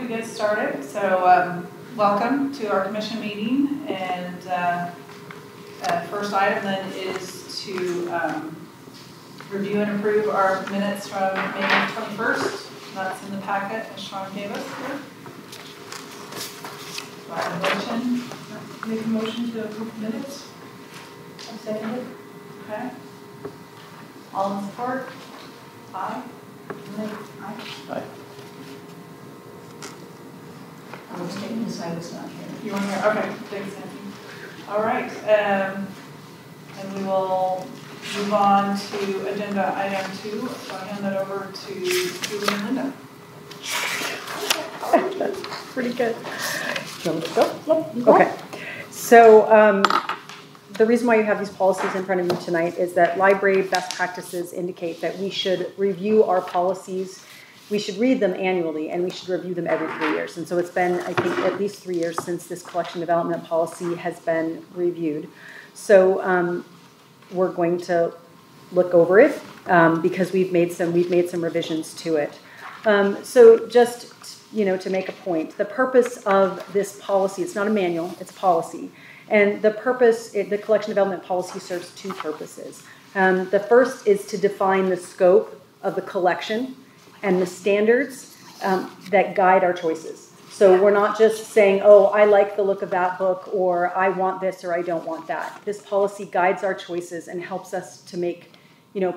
get started. So welcome to our commission meeting, and first item then is to review and approve our minutes from May 21st. That's in the packet as Sean gave us here. Do I have a motion? Make a motion to approve the minutes? I'll second it. Okay. All in support? Aye. Aye. Aye. I was taking this, I was not here. You weren't here? Okay, thanks, Nancy. All right, and we will move on to agenda item 2. So I'll hand that over to Julie and Linda. Pretty good. Do you want me to go? Yep. Okay. So the reason why you have these policies in front of you tonight is that library best practices indicate that we should review our policies. We should read them annually, and we should review them every 3 years. And so it's been, I think, at least 3 years since this collection development policy has been reviewed. So we're going to look over it because we've made some revisions to it. So just to make a point, the purpose of this policy, it's not a manual, it's a policy. And the purpose, the collection development policy serves 2 purposes. The first is to define the scope of the collection and the standards that guide our choices. So we're not just saying, oh, I like the look of that book, or I want this, or I don't want that. This policy guides our choices and helps us to make,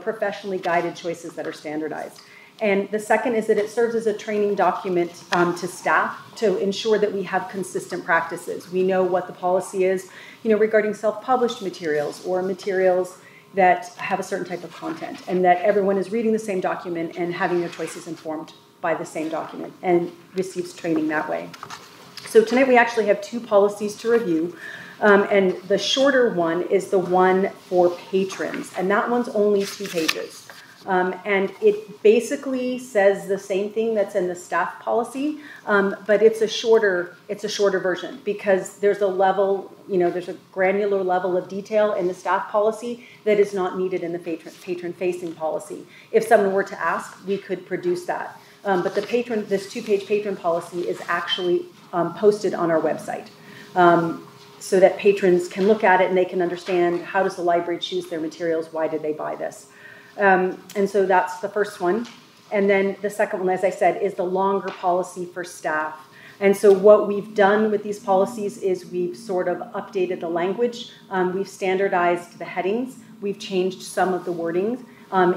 professionally guided choices that are standardized. And the second is that it serves as a training document to staff to ensure that we have consistent practices. We know what the policy is, regarding self-published materials or materials that have a certain type of content, and that everyone is reading the same document and having their choices informed by the same document and receives training that way. So tonight we actually have 2 policies to review. And the shorter one is the one for patrons, and that one's only 2 pages. And it basically says the same thing that's in the staff policy, but it's a shorter version because there's a level, there's a granular level of detail in the staff policy that is not needed in the patron-facing policy. If someone were to ask, we could produce that. But this 2-page patron policy is actually posted on our website. So that patrons can look at it and they can understand, how does the library choose their materials? Why did they buy this? And so that's the first one. And then the second one, as I said, is the longer policy for staff. And so what we've done with these policies is we've sort of updated the language. We've standardized the headings. We've changed some of the wording.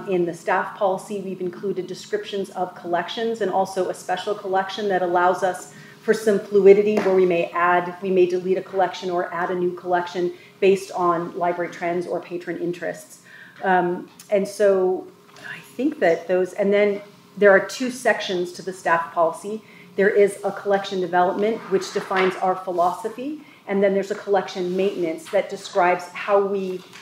In the staff policy, we've included descriptions of collections and also a special collection that allows us for some fluidity where we may delete a collection or add a new collection based on library trends or patron interests. And so I think that and then there are 2 sections to the staff policy. There is a collection development, which defines our philosophy, and then there's a collection maintenance that describes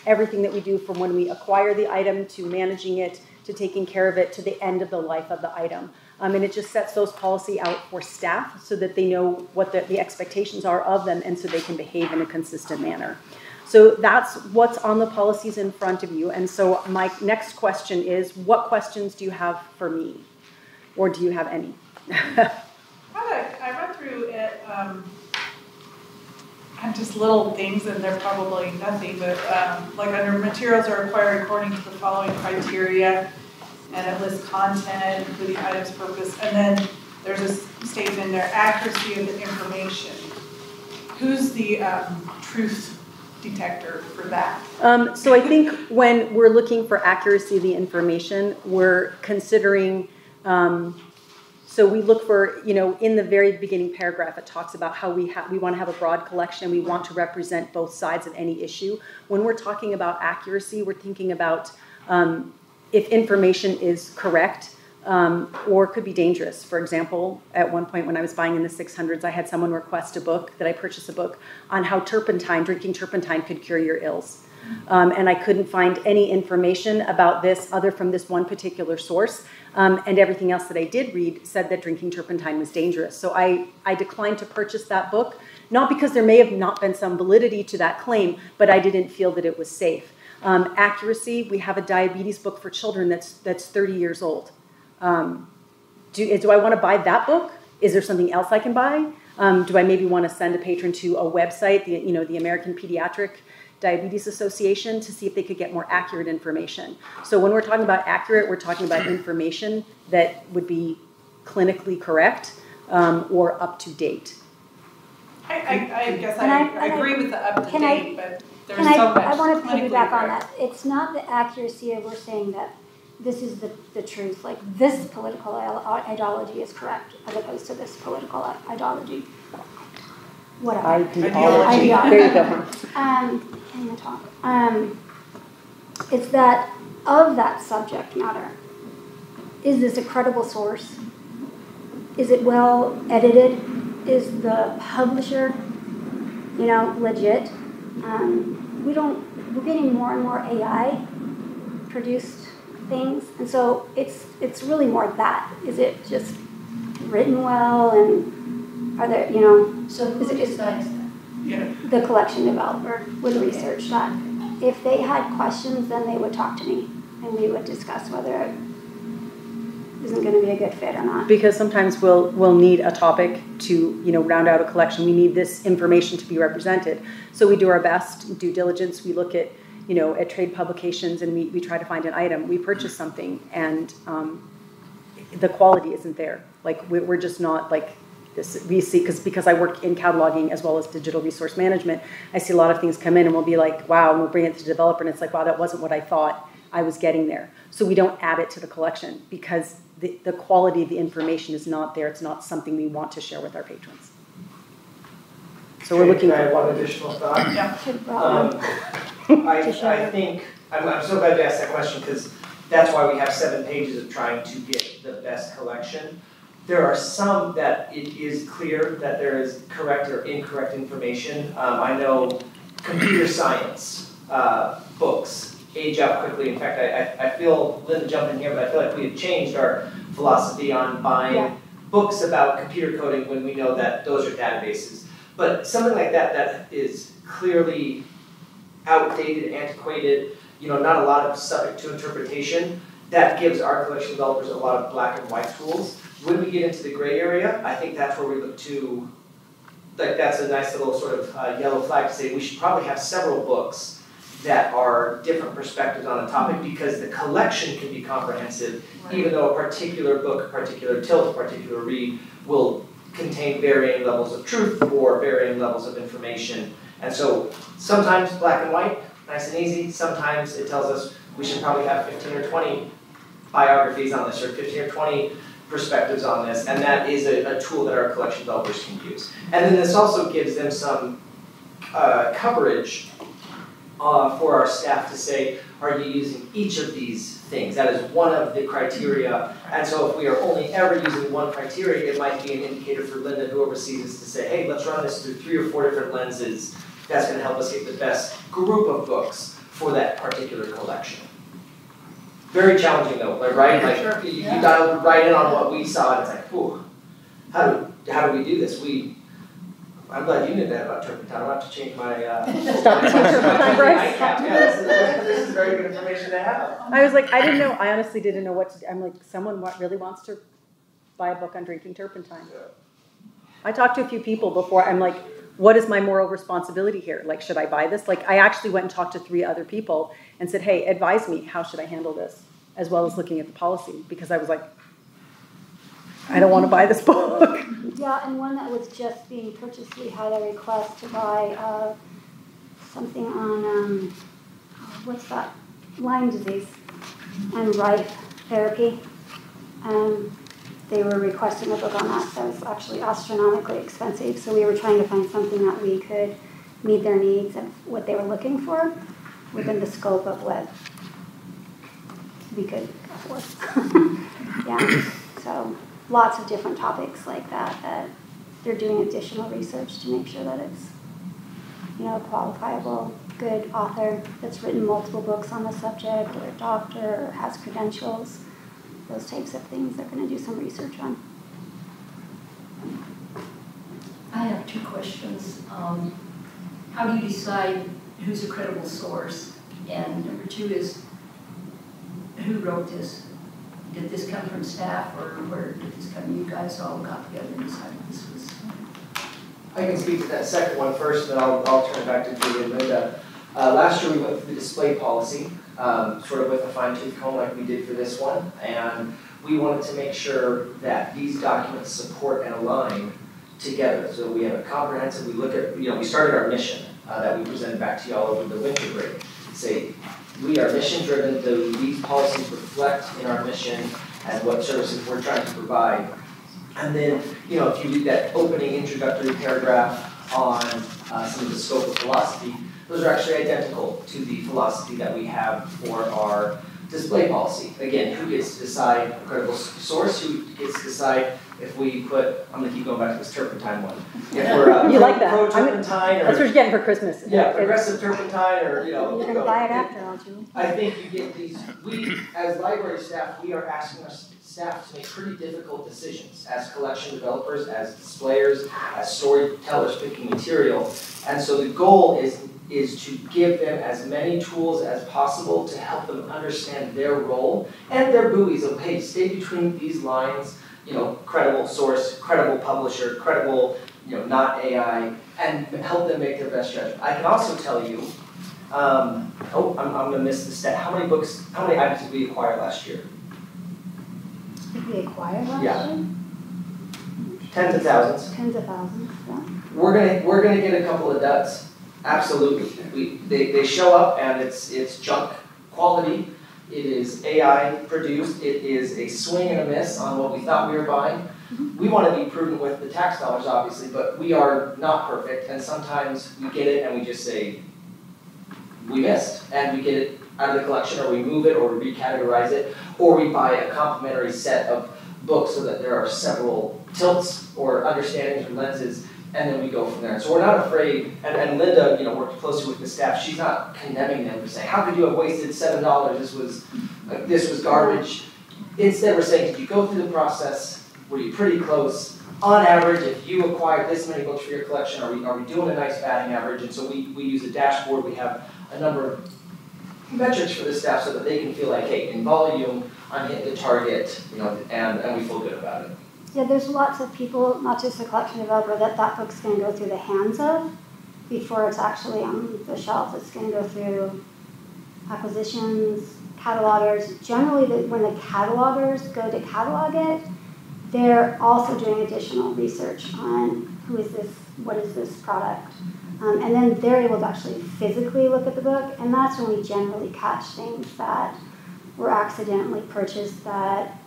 everything that we do from when we acquire the item to managing it, to taking care of it, to the end of the life of the item. And it just sets those policy out for staff so that they know what the expectations are of them and so they can behave in a consistent manner. So that's what's on the policies in front of you. And so my next question is, what questions do you have for me? Or do you have any? I read through it, just little things, and they're probably nothing, but like under materials are acquired according to the following criteria, and it lists content, including item's purpose, and then there's a statement in there, accuracy of the information. Who's the truth detector for that? So I think when we're looking for accuracy of the information, we're considering, so we look for, in the very beginning paragraph, it talks about how we want to have a broad collection. We want to represent both sides of any issue. When we're talking about accuracy, we're thinking about if information is correct or could be dangerous. For example, at one point when I was buying in the 600s, I had someone request that I purchase a book on how drinking turpentine could cure your ills. And I couldn't find any information about this other from this one particular source. And everything else that I did read said that drinking turpentine was dangerous. So I declined to purchase that book, not because there may have not been some validity to that claim, but I didn't feel that it was safe. Accuracy, we have a diabetes book for children that's 30 years old. Do I want to buy that book? is there something else I can buy? Do I maybe want to send a patron to a website, the American Pediatric Diabetes Association, to see if they could get more accurate information? So when we're talking about accurate, we're talking about information that would be clinically correct or up to date. I guess I agree with the up to date, but there's so much. I want to piggyback on correct. that. It's not the accuracy of we're saying that this is the truth. Like this political ideology is correct, as opposed to this political ideology. Whatever. Ideology. There you go. Can't even talk. It's that of that subject matter. Is this a credible source? Is it well edited? Is the publisher, legit? We're getting more and more AI produced things, and so it's really more that. Is it just written well, and are there, So who decides that? Yeah. the collection developer would research that. If they had questions, then they would talk to me, and we would discuss whether it isn't going to be a good fit or not. Because sometimes we'll need a topic to round out a collection. We need this information to be represented. So we do our best due diligence. We look at at trade publications, and we try to find an item. We purchase something, and the quality isn't there. Like we're just not like this. We see because I work in cataloging as well as digital resource management. I see a lot of things come in, and we'll be like, wow, and we'll bring it to the developer, and it's like, wow, that wasn't what I thought I was getting there. So we don't add it to the collection because the quality of the information is not there. It's not something we want to share with our patrons. So we're looking I for have one additional thought. Yeah. I think, I'm so glad you asked that question because that's why we have 7 pages of trying to get the best collection. There are some that it is clear that there is correct or incorrect information. I know computer science books age out quickly. In fact, I feel, Linda jump in here, but I feel like we have changed our philosophy on buying books about computer coding when we know that those are databases. But something like that is clearly outdated, antiquated, not a lot of subject to interpretation, that gives our collection developers a lot of black and white tools. When we get into the gray area, I think that's where we look to, like that's a nice little sort of yellow flag to say we should probably have several books that are different perspectives on a topic because the collection can be comprehensive, even though a particular book, a particular tilt, a particular read will contain varying levels of truth or varying levels of information. And so sometimes black and white, nice and easy. Sometimes it tells us we should probably have 15 or 20 biographies on this or 15 or 20 perspectives on this. And that is a tool that our collection developers can use. And then this also gives them some coverage for our staff to say, are you using each of these things? That is one of the criteria. And so if we are only ever using one criteria, it might be an indicator for Linda, who oversees this, to say, hey, let's run this through 3 or 4 different lenses. That's going to help us get the best group of books for that particular collection. Very challenging though, right? Like you dialed right in on what we saw, and it's like, ooh, how do we do this? I'm glad you knew that about turpentine. I'll have to change my Stop using turpentine, Bryce. This is very good information to have. I was like, I didn't know. I honestly didn't know what to do. I'm like, someone really wants to buy a book on drinking turpentine. I talked to a few people before. I'm like, what is my moral responsibility here? Like, should I buy this? Like, I actually went and talked to 3 other people and said, hey, advise me. How should I handle this? As well as looking at the policy, because I was like, I don't want to buy this book. Yeah, and one that was just being purchased, we had a request to buy something on, what's that? Lyme disease and rife therapy. They were requesting a book on that, so it was actually astronomically expensive. So we were trying to find something that we could meet their needs and what they were looking for within the scope of what we could afford. Yeah, so lots of different topics like that they're doing additional research to make sure that it's, a qualifiable, good author that's written multiple books on the subject, or a doctor, or has credentials. Those types of things they're going to do some research on. I have 2 questions. How do you decide who's a credible source? And number 2 is, who wrote this? did this come from staff, or where did this come? You guys all got together and decided this was. I can speak to that second one first, then I'll turn it back to Julie and Linda. Last year we went through the display policy, sort of with a fine-tooth comb like we did for this one, and we wanted to make sure that these documents support and align together. So we have a comprehensive, we look at, we started our mission that we presented back to y'all over the winter break. Say, we are mission driven, these policies reflect in our mission and what services we're trying to provide. And then, if you read that opening introductory paragraph on some of the scope of philosophy, those are actually identical to the philosophy that we have for our display policy. Again, who gets to decide a credible source, who gets to decide if we put, I'm going to keep going back to this turpentine one. If we're you like that? pro-turpentine or... That's what you're getting for Christmas. Yeah, progressive turpentine or, You're going to buy it after, aren't you? I think you get these, we, as library staff, we are asking our staff to make pretty difficult decisions as collection developers, as displayers, as storytellers picking material. And so the goal is to give them as many tools as possible to help them understand their role and their buoys of, hey, stay between these lines, credible source, credible publisher, credible, not AI, and help them make their best judgment. I can also tell you, I'm gonna miss the stat. How many items did we acquire last year? Did we acquire last year? Tens of thousands. Tens of thousands, yeah. We're gonna get a couple of duds. Absolutely. They show up and it's junk quality. It is AI produced. It is a swing and a miss on what we thought we were buying. We want to be prudent with the tax dollars, obviously, but we are not perfect. And sometimes we get it and we just say, we missed. And we get it out of the collection, or we move it, or we recategorize it, or we buy a complementary set of books so that there are several tilts or understandings or lenses, and then we go from there. So we're not afraid, and Linda, worked closely with the staff. She's not condemning them for saying, how could you have wasted $7? This was garbage. Instead, we're saying, did you go through the process? Were you pretty close? On average, if you acquired this many books for your collection, are we doing a nice batting average? And so we use a dashboard. We have a number of metrics for the staff so that they can feel like, hey, in volume, I'm hitting the target, and we feel good about it. Yeah, there's lots of people, not just the collection developer, that book's going to go through the hands of before it's actually on the shelf. It's going to go through acquisitions, catalogers. Generally, when the catalogers go to catalog it, they're also doing additional research on who is this, what is this product. And then they're able to actually physically look at the book, and that's when we generally catch things that were accidentally purchased that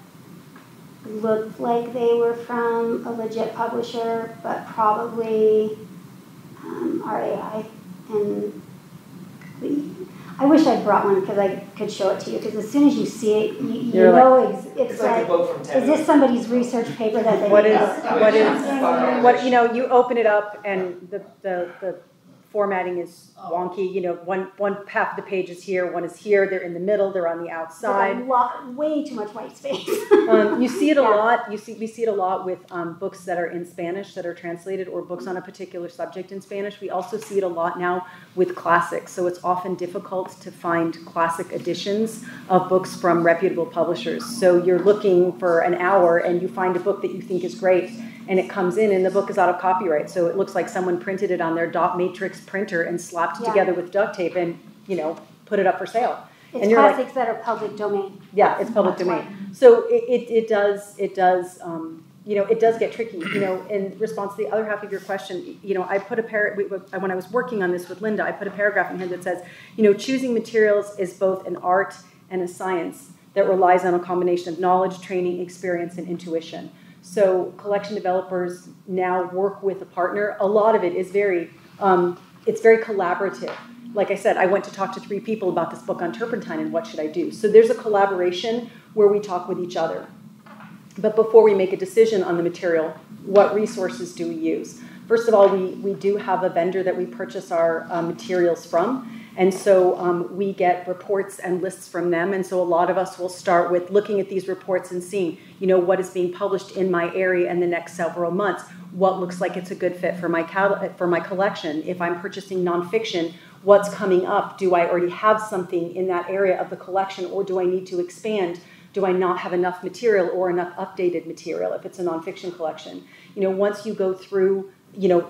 looked like they were from a legit publisher, but probably are AI. And I wish I brought one because I could show it to you, because as soon as you see it, you know it's like a book from 10 is this somebody's research paper that they you open it up and the formatting is wonky. One half of the page is here, one is here. They're in the middle. They're on the outside. Way too much white space. You see it a lot. We see it a lot with books that are in Spanish that are translated, or books on a particular subject in Spanish. We also see it a lot now with classics. So it's often difficult to find classic editions of books from reputable publishers. So you're looking for an hour and you find a book that you think is great, and it comes in and the book is out of copyright. So it looks like someone printed it on their dot matrix printer and slapped it together with duct tape and, put it up for sale. It's classics that are public domain. Yeah, it's public domain. So it does get tricky. In response to the other half of your question, I put when I was working on this with Linda, I put a paragraph in here that says, choosing materials is both an art and a science that relies on a combination of knowledge, training, experience, and intuition. So collection developers now work with a partner. A lot of it is it's very collaborative. Like I said, I went to talk to 3 people about this book on turpentine and what should I do. So there's a collaboration where we talk with each other. But before we make a decision on the material, what resources do we use? First of all, we do have a vendor that we purchase our materials from. And so we get reports and lists from them. And so a lot of us will start with looking at these reports and seeing, what is being published in my area in the next several months. What looks like it's a good fit for my collection. If I'm purchasing nonfiction, what's coming up? Do I already have something in that area of the collection, or do I need to expand Do I not have enough material or enough updated material if it's a nonfiction collection? Once you go through,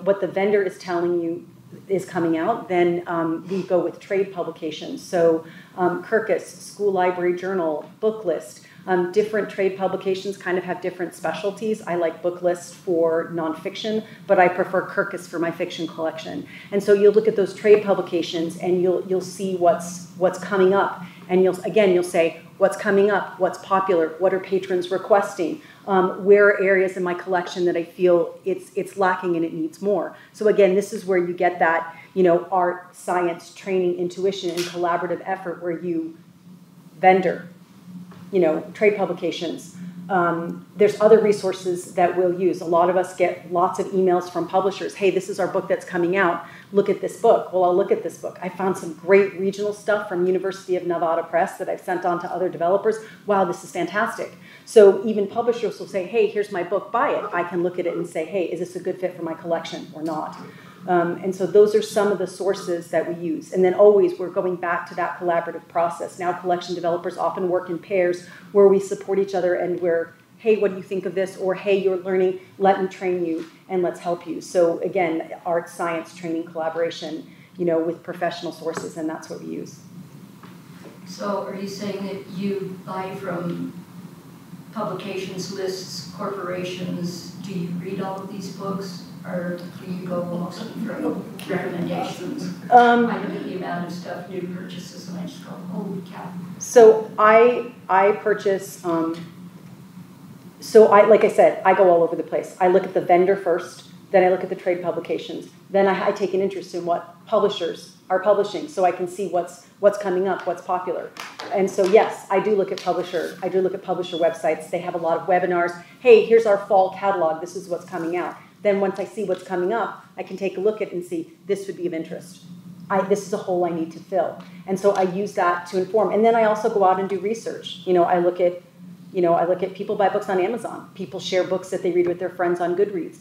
what the vendor is telling you is coming out, then we go with trade publications. So Kirkus, School Library Journal, Book List. Different trade publications kind of have different specialties. I like Book List for nonfiction, but I prefer Kirkus for my fiction collection. And so you'll look at those trade publications and you'll see what's coming up. And you'll say, what's coming up, what's popular, what are patrons requesting, where are areas in my collection that I feel it's lacking and it needs more. So again, this is where you get that, art, science, training, intuition, and collaborative effort where you vendor, trade publications. There's other resources that we'll use. A lot of us get lots of emails from publishers. Hey, this is our book that's coming out. Look at this book. Well, I'll look at this book. I found some great regional stuff from University of Nevada Press that I've sent on to other developers. Wow, this is fantastic. So even publishers will say, hey, here's my book, buy it. I can look at it and say, hey, is this a good fit for my collection or not? And so those are some of the sources that we use. And then always we're going back to that collaborative process. Now collection developers often work in pairs where we support each other and we're, hey, what do you think of this? Or, hey, you're learning, let me train you and let's help you. So again, art, science, training, collaboration, with professional sources, and that's what we use. So are you saying that you buy from publications, lists, corporations? Do you read all of these books? Or do you go mostly from recommendations? I look at the amount of stuff new purchases and I just go, holy cow. So I purchase, like I said, I go all over the place. I look at the vendor first, then I look at the trade publications. Then I take an interest in what publishers are publishing so I can see what's coming up, what's popular. And so yes, I do look at publisher websites. They have a lot of webinars. Hey, here's our fall catalog. This is what's coming out. Then once I see what's coming up, I can take a look at it and see this would be of interest. This is a hole I need to fill. And so I use that to inform. And then I also go out and do research. I look at people buy books on Amazon. People share books that they read with their friends on Goodreads.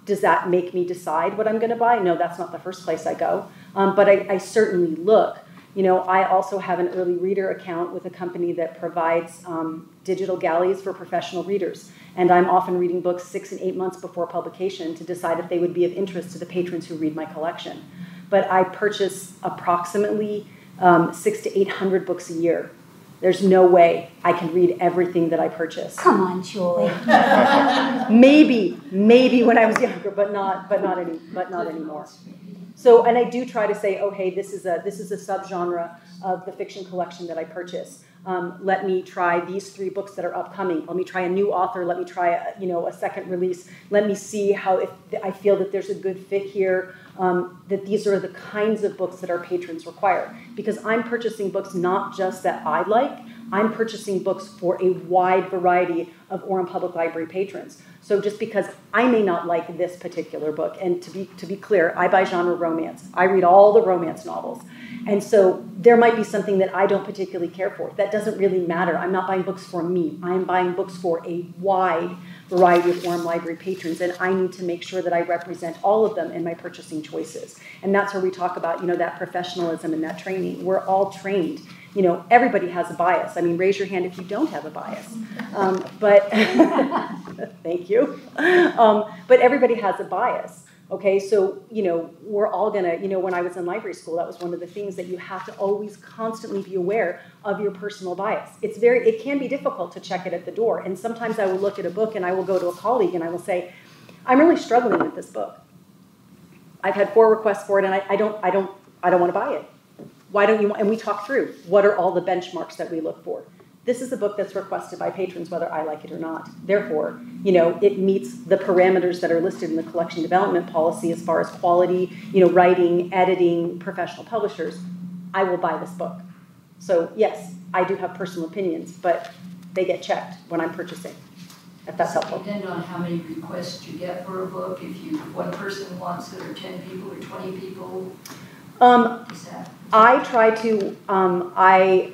Does that make me decide what I'm going to buy? No, that's not the first place I go. But I certainly look. I also have an early reader account with a company that provides digital galleys for professional readers. And I'm often reading books 6 and 8 months before publication to decide if they would be of interest to the patrons who read my collection. But I purchase approximately 600 to 800 books a year. There's no way I can read everything that I purchase. Come on, Julie. maybe when I was younger, but not anymore. So, and I do try to say, oh, hey, this is a subgenre of the fiction collection that I purchase. Let me try these 3 books that are upcoming. Let me try a new author. Let me try a second release. Let me see if I feel that there's a good fit here. That these are the kinds of books that our patrons require. Because I'm purchasing books not just that I like, I'm purchasing books for a wide variety of Orem Public Library patrons. So just because I may not like this particular book, and to be clear, I buy genre romance. I read all the romance novels. And so there might be something that I don't particularly care for. That doesn't really matter. I'm not buying books for me. I'm buying books for a wide variety of Orem Library patrons, and I need to make sure that I represent all of them in my purchasing choices. And that's where we talk about, that professionalism and that training. We're all trained. Everybody has a bias. I mean, raise your hand if you don't have a bias. But thank you. But everybody has a bias. Okay, so, we're all gonna, when I was in library school, that was one of the things that you have to always constantly be aware of your personal bias. It can be difficult to check it at the door. And sometimes I will look at a book and I will go to a colleague and I will say, I'm really struggling with this book. I've had 4 requests for it and I don't want to buy it. Why don't you want, and we talk through, what are all the benchmarks that we look for? This is a book that's requested by patrons whether I like it or not. Therefore, it meets the parameters that are listed in the collection development policy as far as quality, writing, editing, professional publishers. I will buy this book. So yes, I do have personal opinions, but they get checked when I'm purchasing, if that's helpful. Does it depend on how many requests you get for a book? If one person wants it, or 10 people, or 20 people? I try to, I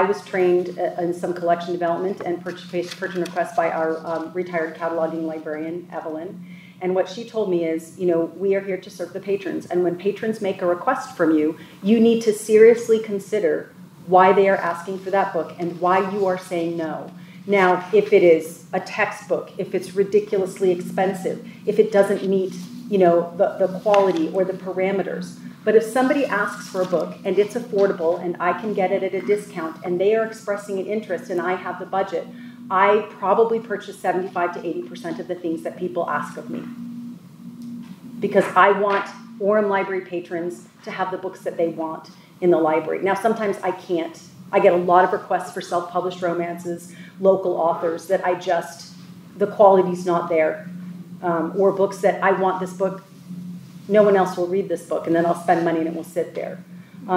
was trained in some collection development and purchase requests by our retired cataloging librarian, Evelyn. And what she told me is, we are here to serve the patrons. And when patrons make a request from you, you need to seriously consider why they are asking for that book and why you are saying no. Now, if it is a textbook, if it's ridiculously expensive, if it doesn't meet, the quality or the parameters. But if somebody asks for a book and it's affordable and I can get it at a discount and they are expressing an interest and I have the budget, I probably purchase 75 to 80% of the things that people ask of me. Because I want Orem library patrons to have the books that they want in the library. Now, sometimes I can't. I get a lot of requests for self-published romances, local authors that the quality's not there. Or books that I want this book, no one else will read this book, and then I'll spend money and it will sit there.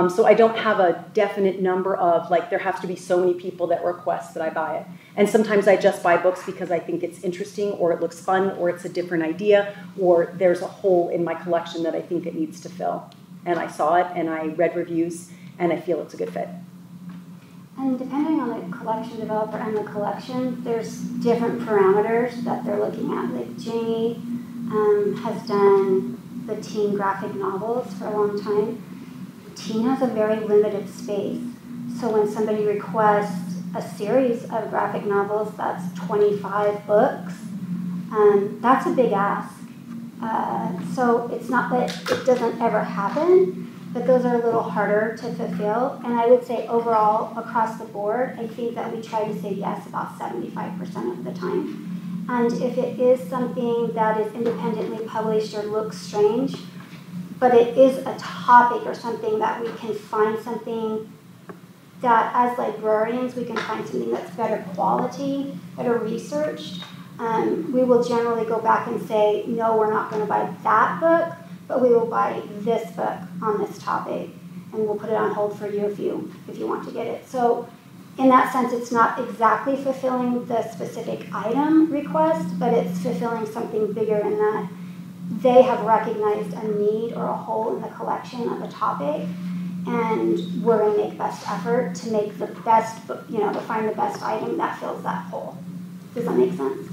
So I don't have a definite number of, there have to be so many people that request that I buy it. And sometimes I just buy books because I think it's interesting, or it looks fun, or it's a different idea, or there's a hole in my collection that I think it needs to fill. And I saw it, and I read reviews, and I feel it's a good fit. And depending on the collection developer and the collection, there's different parameters that they're looking at. Like Jamie has done the teen graphic novels for a long time. Teen has a very limited space. So when somebody requests a series of graphic novels, that's 25 books, that's a big ask. So it's not that it doesn't ever happen, but those are a little harder to fulfill. And I would say overall, across the board, I think that we try to say yes about 75% of the time. And if it is something that is independently published or looks strange, but it is a topic or something that we can find something that as librarians, we can find something that's better quality, better researched, we will generally go back and say, no, we're not going to buy that book, but we will buy this book on this topic, and we'll put it on hold for you if you want to get it. So in that sense, it's not exactly fulfilling the specific item request, but it's fulfilling something bigger in that they have recognized a need or a hole in the collection of a topic, and we're going to make best effort to make the best, to find the best item that fills that hole. Does that make sense?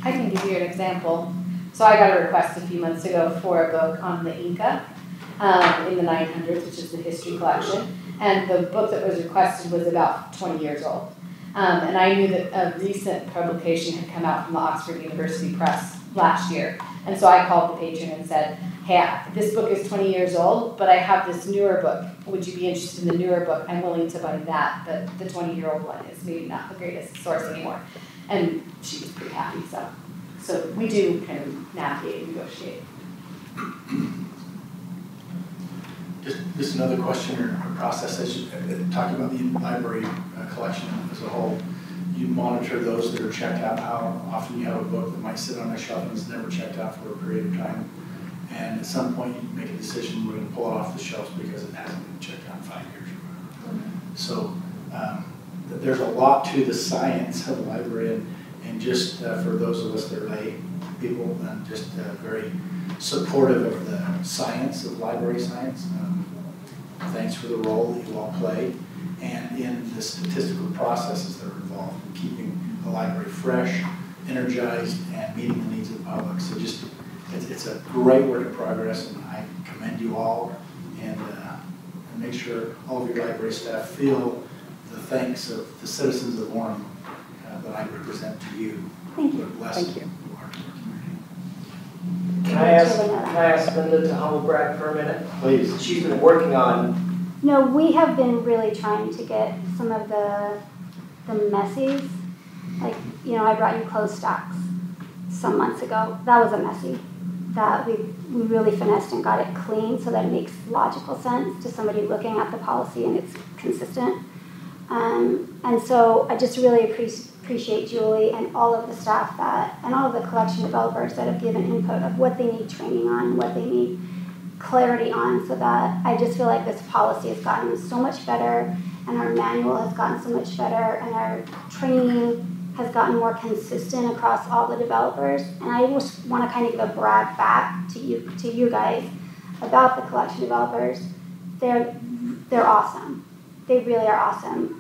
I can give you an example. So I got a request a few months ago for a book on the Inca in the 900s, which is the history collection. And the book that was requested was about 20 years old. And I knew that a recent publication had come out from the Oxford University Press last year. And so I called the patron and said, hey, this book is 20 years old, but I have this newer book. Would you be interested in the newer book? I'm willing to buy that, but the 20-year-old one is maybe not the greatest source anymore. And she was pretty happy, so we do kind of navigate and negotiate. Just another question or process as you talking about the library collection as a whole. You monitor those that are checked out, how often you have a book that might sit on a shelf and is never checked out for a period of time. And at some point you make a decision, we're going to pull it off the shelves because it hasn't been checked out in 5 years or whatever. So there's a lot to the science of the library, and just for those of us that are lay people, and just very supportive of the science of library science. Thanks for the role that you all play, and in the statistical processes that are involved in keeping the library fresh, energized, and meeting the needs of the public. So just, it's a great work in progress, and I commend you all, and make sure all of your library staff feel the thanks of the citizens of Orem that I represent to you. Thank you. Thank you. Can I ask Linda to humble brag for a minute? Please. She's been working on. No, we have been really trying to get some of the messies. Like, I brought you clothes stacks some months ago. That was a messy. That we really finessed and got it clean so that it makes logical sense to somebody looking at the policy and it's consistent. And so I just really appreciate Julie and all of the staff and all of the collection developers that have given input of what they need training on, what they need clarity on, so that I just feel like this policy has gotten so much better, and our manual has gotten so much better, and our training has gotten more consistent across all the developers. And I just want to kind of give a brag back to you guys about the collection developers. They're awesome. They really are awesome.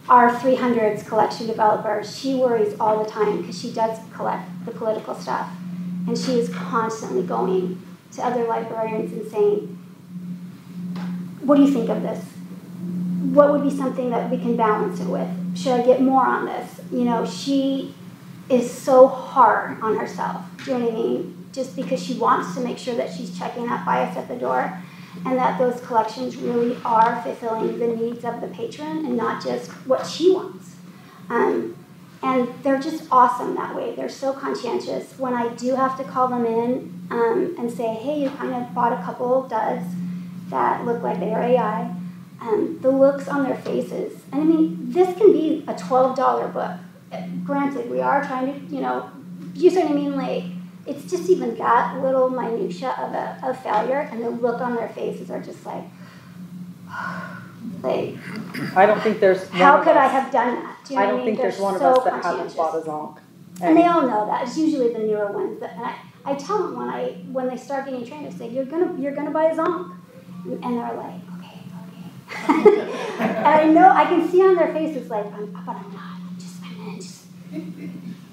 Our 300s collection developer, she worries all the time because she does collect the political stuff. And she is constantly going to other librarians and saying, what do you think of this? what would be something that we can balance it with? Should I get more on this? You know, she is so hard on herself. Do you know what I mean? Just because she wants to make sure that she's checking that bias at the door and that those collections really are fulfilling the needs of the patron and not just what she wants. And they're just awesome that way. They're so conscientious. When I do have to call them in and say, hey, you kind of bought a couple duds that look like they are AI, the looks on their faces. And I mean, this can be a $12 book. Granted, we are trying to, you know what I mean? Like, it's just even that little minutia of failure, and the look on their faces are just like I don't think there's how could I have done that? Do you know I what don't think They're there's one of so us that hasn't conscientious. bought a zonk. And they all know that. It's usually the newer ones. That, and I tell them when they start getting trained, I say, you're gonna buy a zonk. And they're like, okay. And I know, I can see on their faces like, but I'm not. I'm just.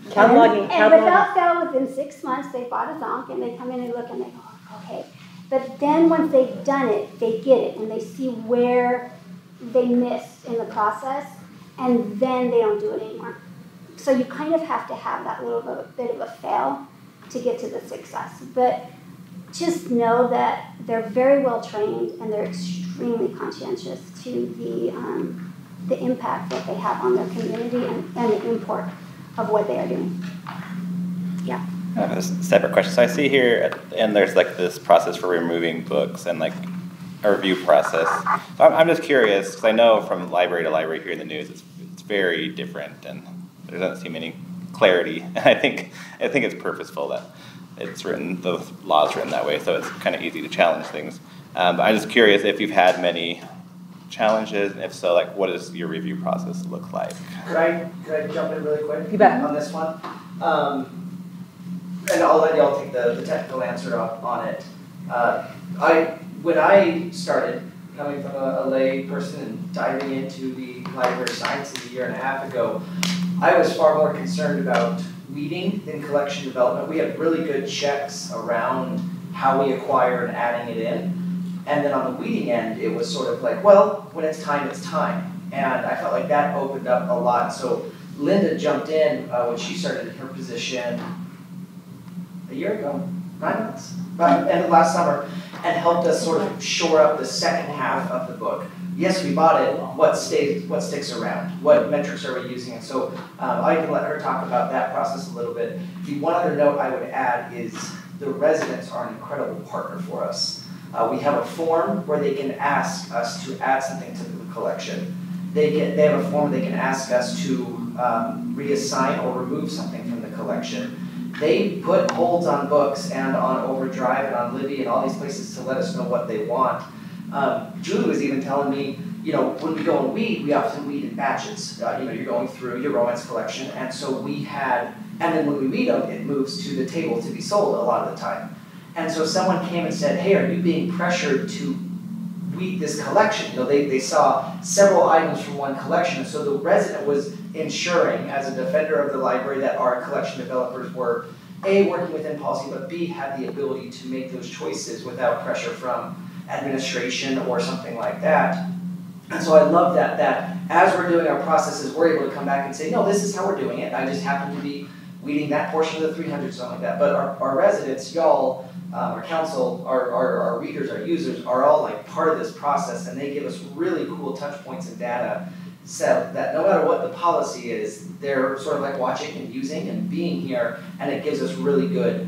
Cataloging. And without fail, within 6 months, they bought a zonk and they come in and look and they go, okay. But then once they've done it, they get it and they see where they missed in the process, and then they don't do it anymore. So you kind of have to have that little bit of a fail to get to the success. But just know that they're very well trained and they're extremely conscientious to the impact that they have on their community and the import of what they are doing. Yeah. A separate question. So I see here, and there's like this process for removing books and like a review process. So I'm just curious, because I know from library to library here in the news, it's very different, and there doesn't seem any clarity. And I think it's purposeful that it's written, the law's written that way, so it's kind of easy to challenge things. But I'm just curious if you've had many challenges, and if so, like, what does your review process look like? Could I jump in really quick? You bet. On this one? And I'll let y'all take the technical answer on it. When I started coming from a lay person and diving into the library sciences a year and a half ago, I was far more concerned about weeding than collection development. We had really good checks around how we acquire and adding it in. And then on the weeding end, it was sort of like, well, when it's time, it's time. And I felt like that opened up a lot. So Linda jumped in when she started in her position a year ago, 9 months, about the end of last summer, and helped us sort of shore up the second half of the book. Yes, we bought it, what sticks around? What metrics are we using? And so I can let her talk about that process a little bit. The one other note I would add is the residents are an incredible partner for us. We have a form where they can ask us to add something to the collection. They have a form they can ask us to reassign or remove something from the collection. They put holds on books and on Overdrive and on Libby and all these places to let us know what they want. Julie was even telling me, you know, when we go and weed, we often weed in batches. You know, you're going through your romance collection, and so we had, and then when we weed them, it moves to the table to be sold a lot of the time. And so someone came and said, hey, are you being pressured to weed this collection? You know, they saw several items from one collection, and so the resident was ensuring, as a defender of the library, that our collection developers were A, working within policy, but B, had the ability to make those choices without pressure from administration or something like that. And so I love that as we're doing our processes, we're able to come back and say, no, this is how we're doing it. I just happen to be weeding that portion of the 300, something like that. But our residents, y'all, our council, our readers, our users are all like part of this process, and they give us really cool touch points and data so that no matter what the policy is, they're sort of like watching and using and being here, and it gives us really good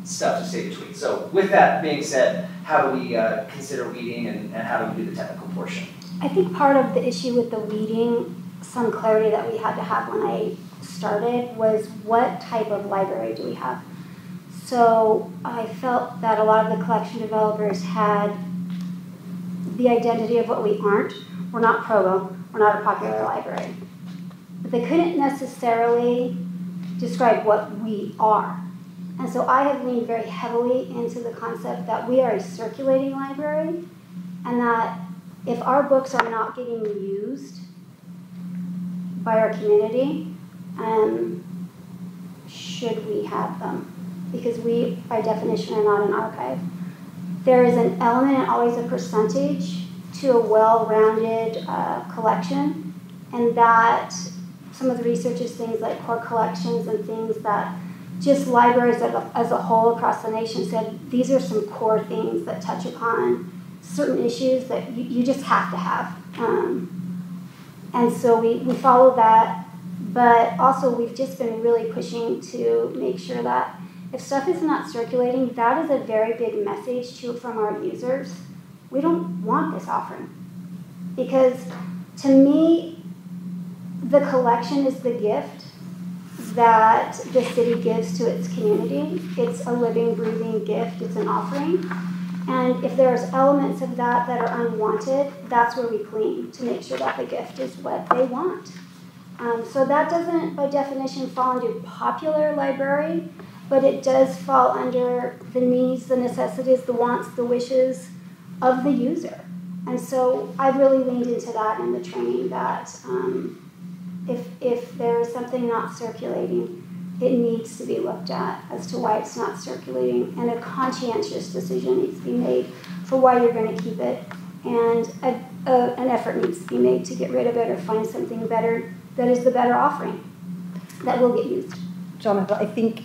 stuff to say between. So with that being said, how do we consider weeding and how do we do the technical portion? I think part of the issue with the weeding, some clarity that we had to have when I started, was what type of library do we have? So I felt that a lot of the collection developers had the identity of what we aren't. We're not Provo, we're not a popular library. But they couldn't necessarily describe what we are. And so I have leaned very heavily into the concept that we are a circulating library, and that if our books are not getting used by our community, should we have them? Because we, by definition, are not an archive. There is an element and always a percentage to a well-rounded collection, and that some of the research is things like core collections and things that just libraries as a whole across the nation said these are some core things that touch upon certain issues that you just have to have. And so we follow that, but also we've just been really pushing to make sure that if stuff is not circulating, that is a very big message from our users. We don't want this offering. Because to me, the collection is the gift that the city gives to its community. It's a living, breathing gift. It's an offering. And if there's elements of that that are unwanted, that's where we clean to make sure that the gift is what they want. So that doesn't, by definition, fall under popular library, but it does fall under the needs, the necessities, the wants, the wishes of the user. And so I've really leaned into that in the training that if there is something not circulating, it needs to be looked at as to why it's not circulating, and a conscientious decision needs to be made for why you're going to keep it, and an effort needs to be made to get rid of it or find something better that is the better offering that will get used. Jonathan, I think,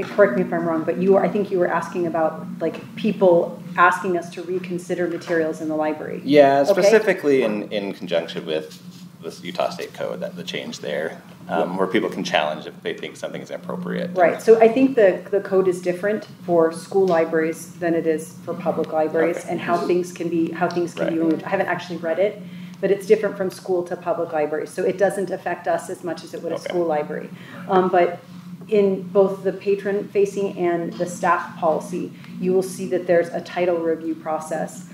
correct me if I'm wrong, but I think you were asking about like people asking us to reconsider materials in the library. Yeah, Okay. specifically in conjunction with this Utah State Code, that the change there, where people can challenge if they think something is inappropriate. Right. So I think the code is different for school libraries than it is for public libraries, Okay. and how things can be Right. removed. I haven't actually read it, but it's different from school to public libraries. So it doesn't affect us as much as it would a Okay. school library. But in both the patron-facing and the staff policy, you will see that there's a title review process.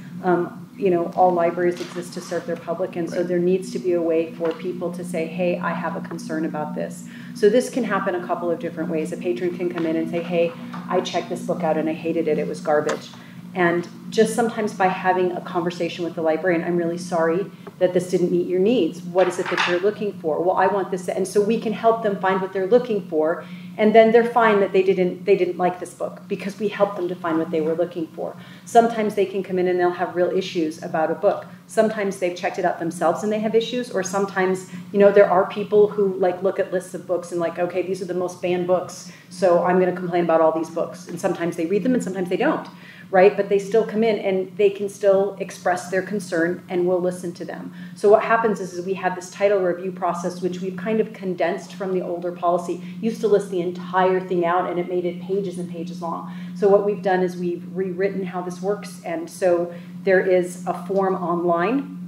All libraries exist to serve their public, and so Right. there needs to be a way for people to say, hey, I have a concern about this. So this can happen a couple of different ways. A patron can come in and say, hey, I checked this book out and I hated it, it was garbage. And just sometimes by having a conversation with the librarian, I'm really sorry that this didn't meet your needs. What is it that you're looking for? Well, I want this. And so we can help them find what they're looking for. And then they're fine that they didn't like this book because we helped them to find what they were looking for. Sometimes they can come in and they'll have real issues about a book. Sometimes they've checked it out themselves and they have issues, or sometimes, there are people who look at lists of books and okay, these are the most banned books, so I'm going to complain about all these books. And sometimes they read them and sometimes they don't, right? But they still come in and they can still express their concern and we'll listen to them. So what happens is we have this title review process, which we've kind of condensed from the older policy. Used to list the entire thing out and it made it pages and pages long. So what we've done is we've rewritten how this works, and so there is a form online.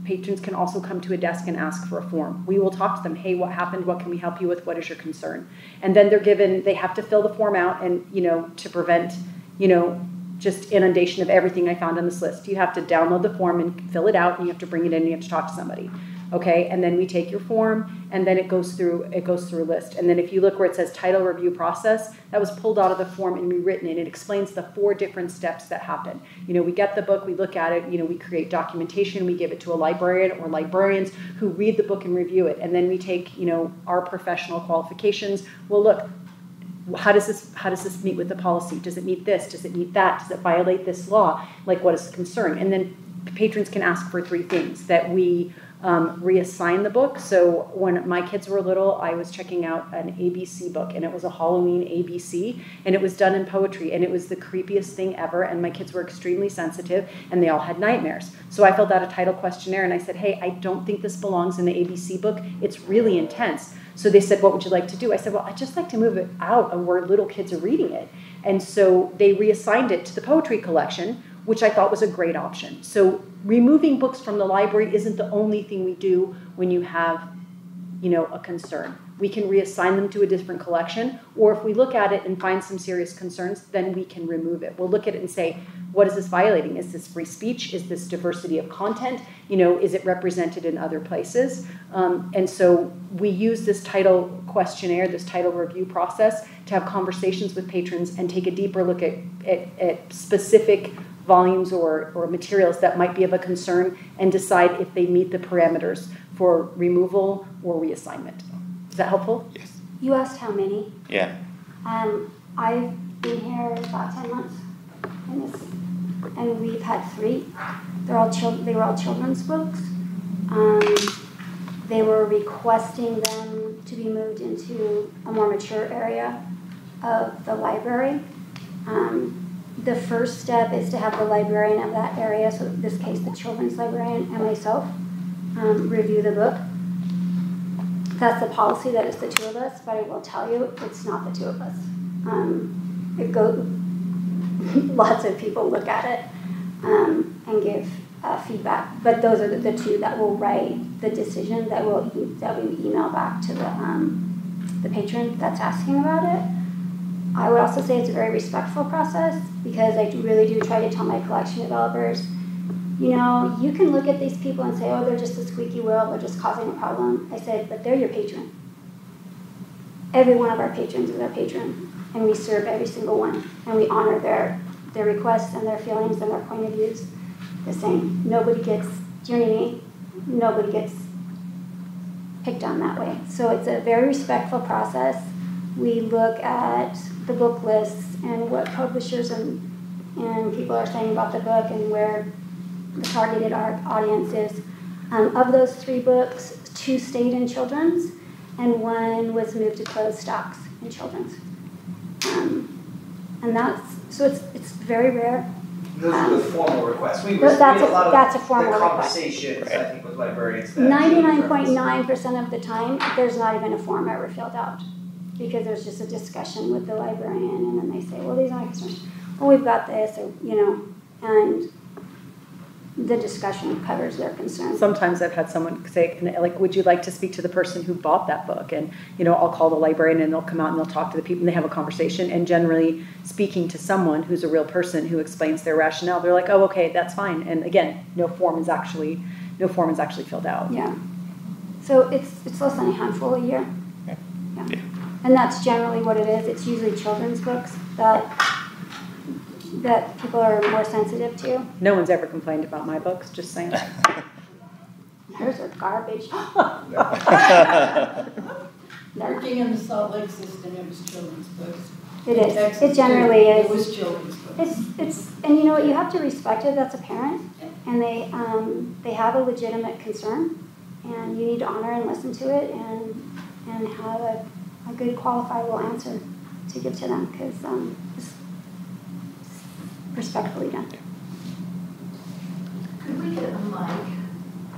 Patrons can also come to a desk and ask for a form. We will talk to them. Hey, what happened? What can we help you with? What is your concern? And then they have to fill the form out, and to prevent just inundation of everything I found on this list. You have to download the form and fill it out, and you have to bring it in and you have to talk to somebody. Okay, and then we take your form, and then it goes through a list. And then if you look where it says title review process, that was pulled out of the form and rewritten, and it explains the 4 different steps that happen. We get the book, we look at it, we create documentation, we give it to a librarian or librarians who read the book and review it, and then we take our professional qualifications. Well, look, how does this meet with the policy? Does it meet this? Does it meet that? Does it violate this law? What is the concern? And then patrons can ask for 3 things: that we reassign the book. So when my kids were little, I was checking out an ABC book, and it was a Halloween ABC, and it was done in poetry, and it was the creepiest thing ever, and my kids were extremely sensitive, and they all had nightmares. So I filled out a title questionnaire, and I said, hey, I don't think this belongs in the ABC book. It's really intense. So they said, what would you like to do? I said, well, I'd just like to move it out of where little kids are reading it. And so they reassigned it to the poetry collection, which I thought was a great option. So removing books from the library isn't the only thing we do when you have, a concern. We can reassign them to a different collection, or if we look at it and find some serious concerns, then we can remove it. We'll look at it and say, what is this violating? Is this free speech? Is this diversity of content? Is it represented in other places? And so we use this title questionnaire, this title review process, to have conversations with patrons and take a deeper look at specific volumes or materials that might be of a concern, and decide if they meet the parameters for removal or reassignment. Is that helpful? Yes. You asked how many. Yeah. I've been here about 10 months in this and we've had 3. They were all children's books. They were requesting them to be moved into a more mature area of the library. The first step is to have the librarian of that area, so in this case the children's librarian and myself, review the book. That's the policy, that it's the 2 of us, but I will tell you, it's not the 2 of us. Lots of people look at it and give feedback, but those are the 2 that will write the decision that we email back to the patron that's asking about it. I would also say it's a very respectful process, because I really do try to tell my collection developers, you know, you can look at these people and say, oh, they're just a squeaky wheel, they're just causing a problem. I said, but they're your patron. Every one of our patrons is our patron, and we serve every single one, and we honor their requests and their feelings and their point of views the same. Nobody gets, do you know what I mean? Nobody gets picked on that way. So it's a very respectful process. We look at the book lists and what publishers and people are saying about the book and where the targeted audience is. Of those 3 books, 2 stayed in children's, and 1 was moved to closed stocks in children's. And so it's very rare. Those are the formal requests. We That's a lot of a formal the request. conversations, I think, with librarians. 99.9% of the time, there's not even a form ever filled out, because there's just a discussion with the librarian, and then they say, well, these are my concerns. Well, we've got this, or, you know, and the discussion covers their concerns. Sometimes I've had someone say, like, would you like to speak to the person who bought that book? And, you know, I'll call the librarian and they'll come out and they'll talk to the people and they have a conversation. And generally speaking to someone who's a real person who explains their rationale, they're like, oh, okay, that's fine. And again, no form is actually filled out. Yeah. So it's less than a handful a year. Yeah. Yeah. And that's generally what it is. It's usually children's books that people are more sensitive to. No one's ever complained about my books, just saying. Hers are garbage. Working in the Salt Lake system, it was children's books. It is. It generally is. It was children's books. It's and you know what, you have to respect it. That's a parent, and they have a legitimate concern, and you need to honor and listen to it, and have a good qualifiable answer to give to them, because it's respectfully done. Could we get a mic?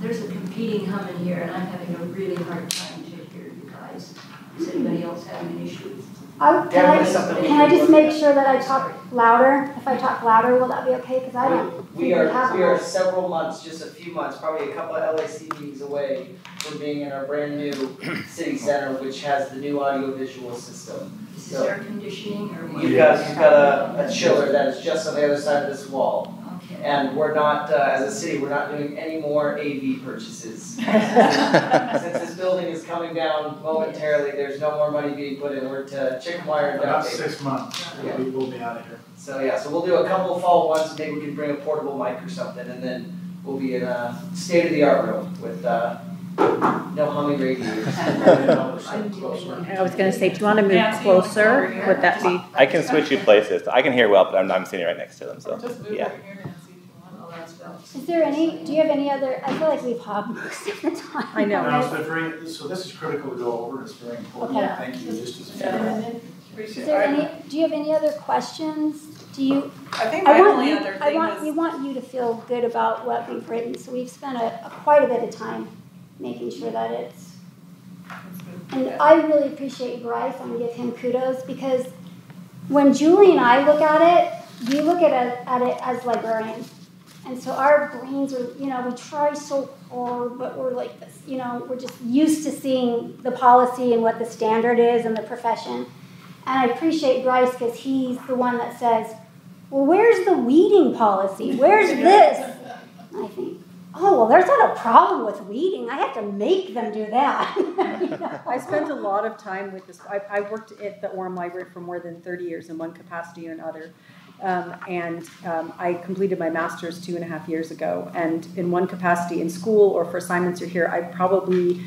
There's a competing hum in here, and I'm having a really hard time to hear you guys. Is anybody else having an issue? Can I just make sure that I talk louder? If I talk louder, will that be okay? Because I don't. We are several months, just a few months, probably a couple of LAC meetings away from being in our brand new city center, which has the new audio-visual system. Is this air conditioning or what? You've got a chiller that is just on the other side of this wall. Okay. And we're not, as a city, we're not doing any more AV purchases. Since this building is coming down momentarily, there's no more money being put in. We're to chicken wire and About duct tape. 6 months, Yeah. we will be out of here. So yeah, so we'll do a couple of fall ones, maybe we can bring a portable mic or something, and then we'll be in a state-of-the-art room with no humming radiators. I was going to say, if you want to move Nancy, closer, over here. would that be? I can switch you places. I can hear well, but I'm sitting right next to them, so Just move yeah. over here, Nancy, if you want. Oh, that's about. Is there any? Do you have any other? I feel like we've hogged most of the time. I know. No, so this is critical to go over, it's very important, Okay. thank you, just as a Yeah. Is there any? Do you have any other questions? Do you? I think my only other thing we is, want you to feel good about what we've written. So we've spent quite a bit of time making sure that it's. And I really appreciate Bryce and give him kudos, because when Julie and I look at it, we look at it as librarians. And so our brains are, we try so hard, but we're like this, we're just used to seeing the policy and what the standard is in the profession. And I appreciate Bryce because he's the one that says, well, where's the weeding policy? Where's this? And I think, oh, well, there's not a problem with weeding. I have to make them do that. I spent a lot of time with this. I worked at the Orem Library for more than 30 years in one capacity or another. I completed my master's 2.5 years ago. And in one capacity in school or for assignments or here, I probably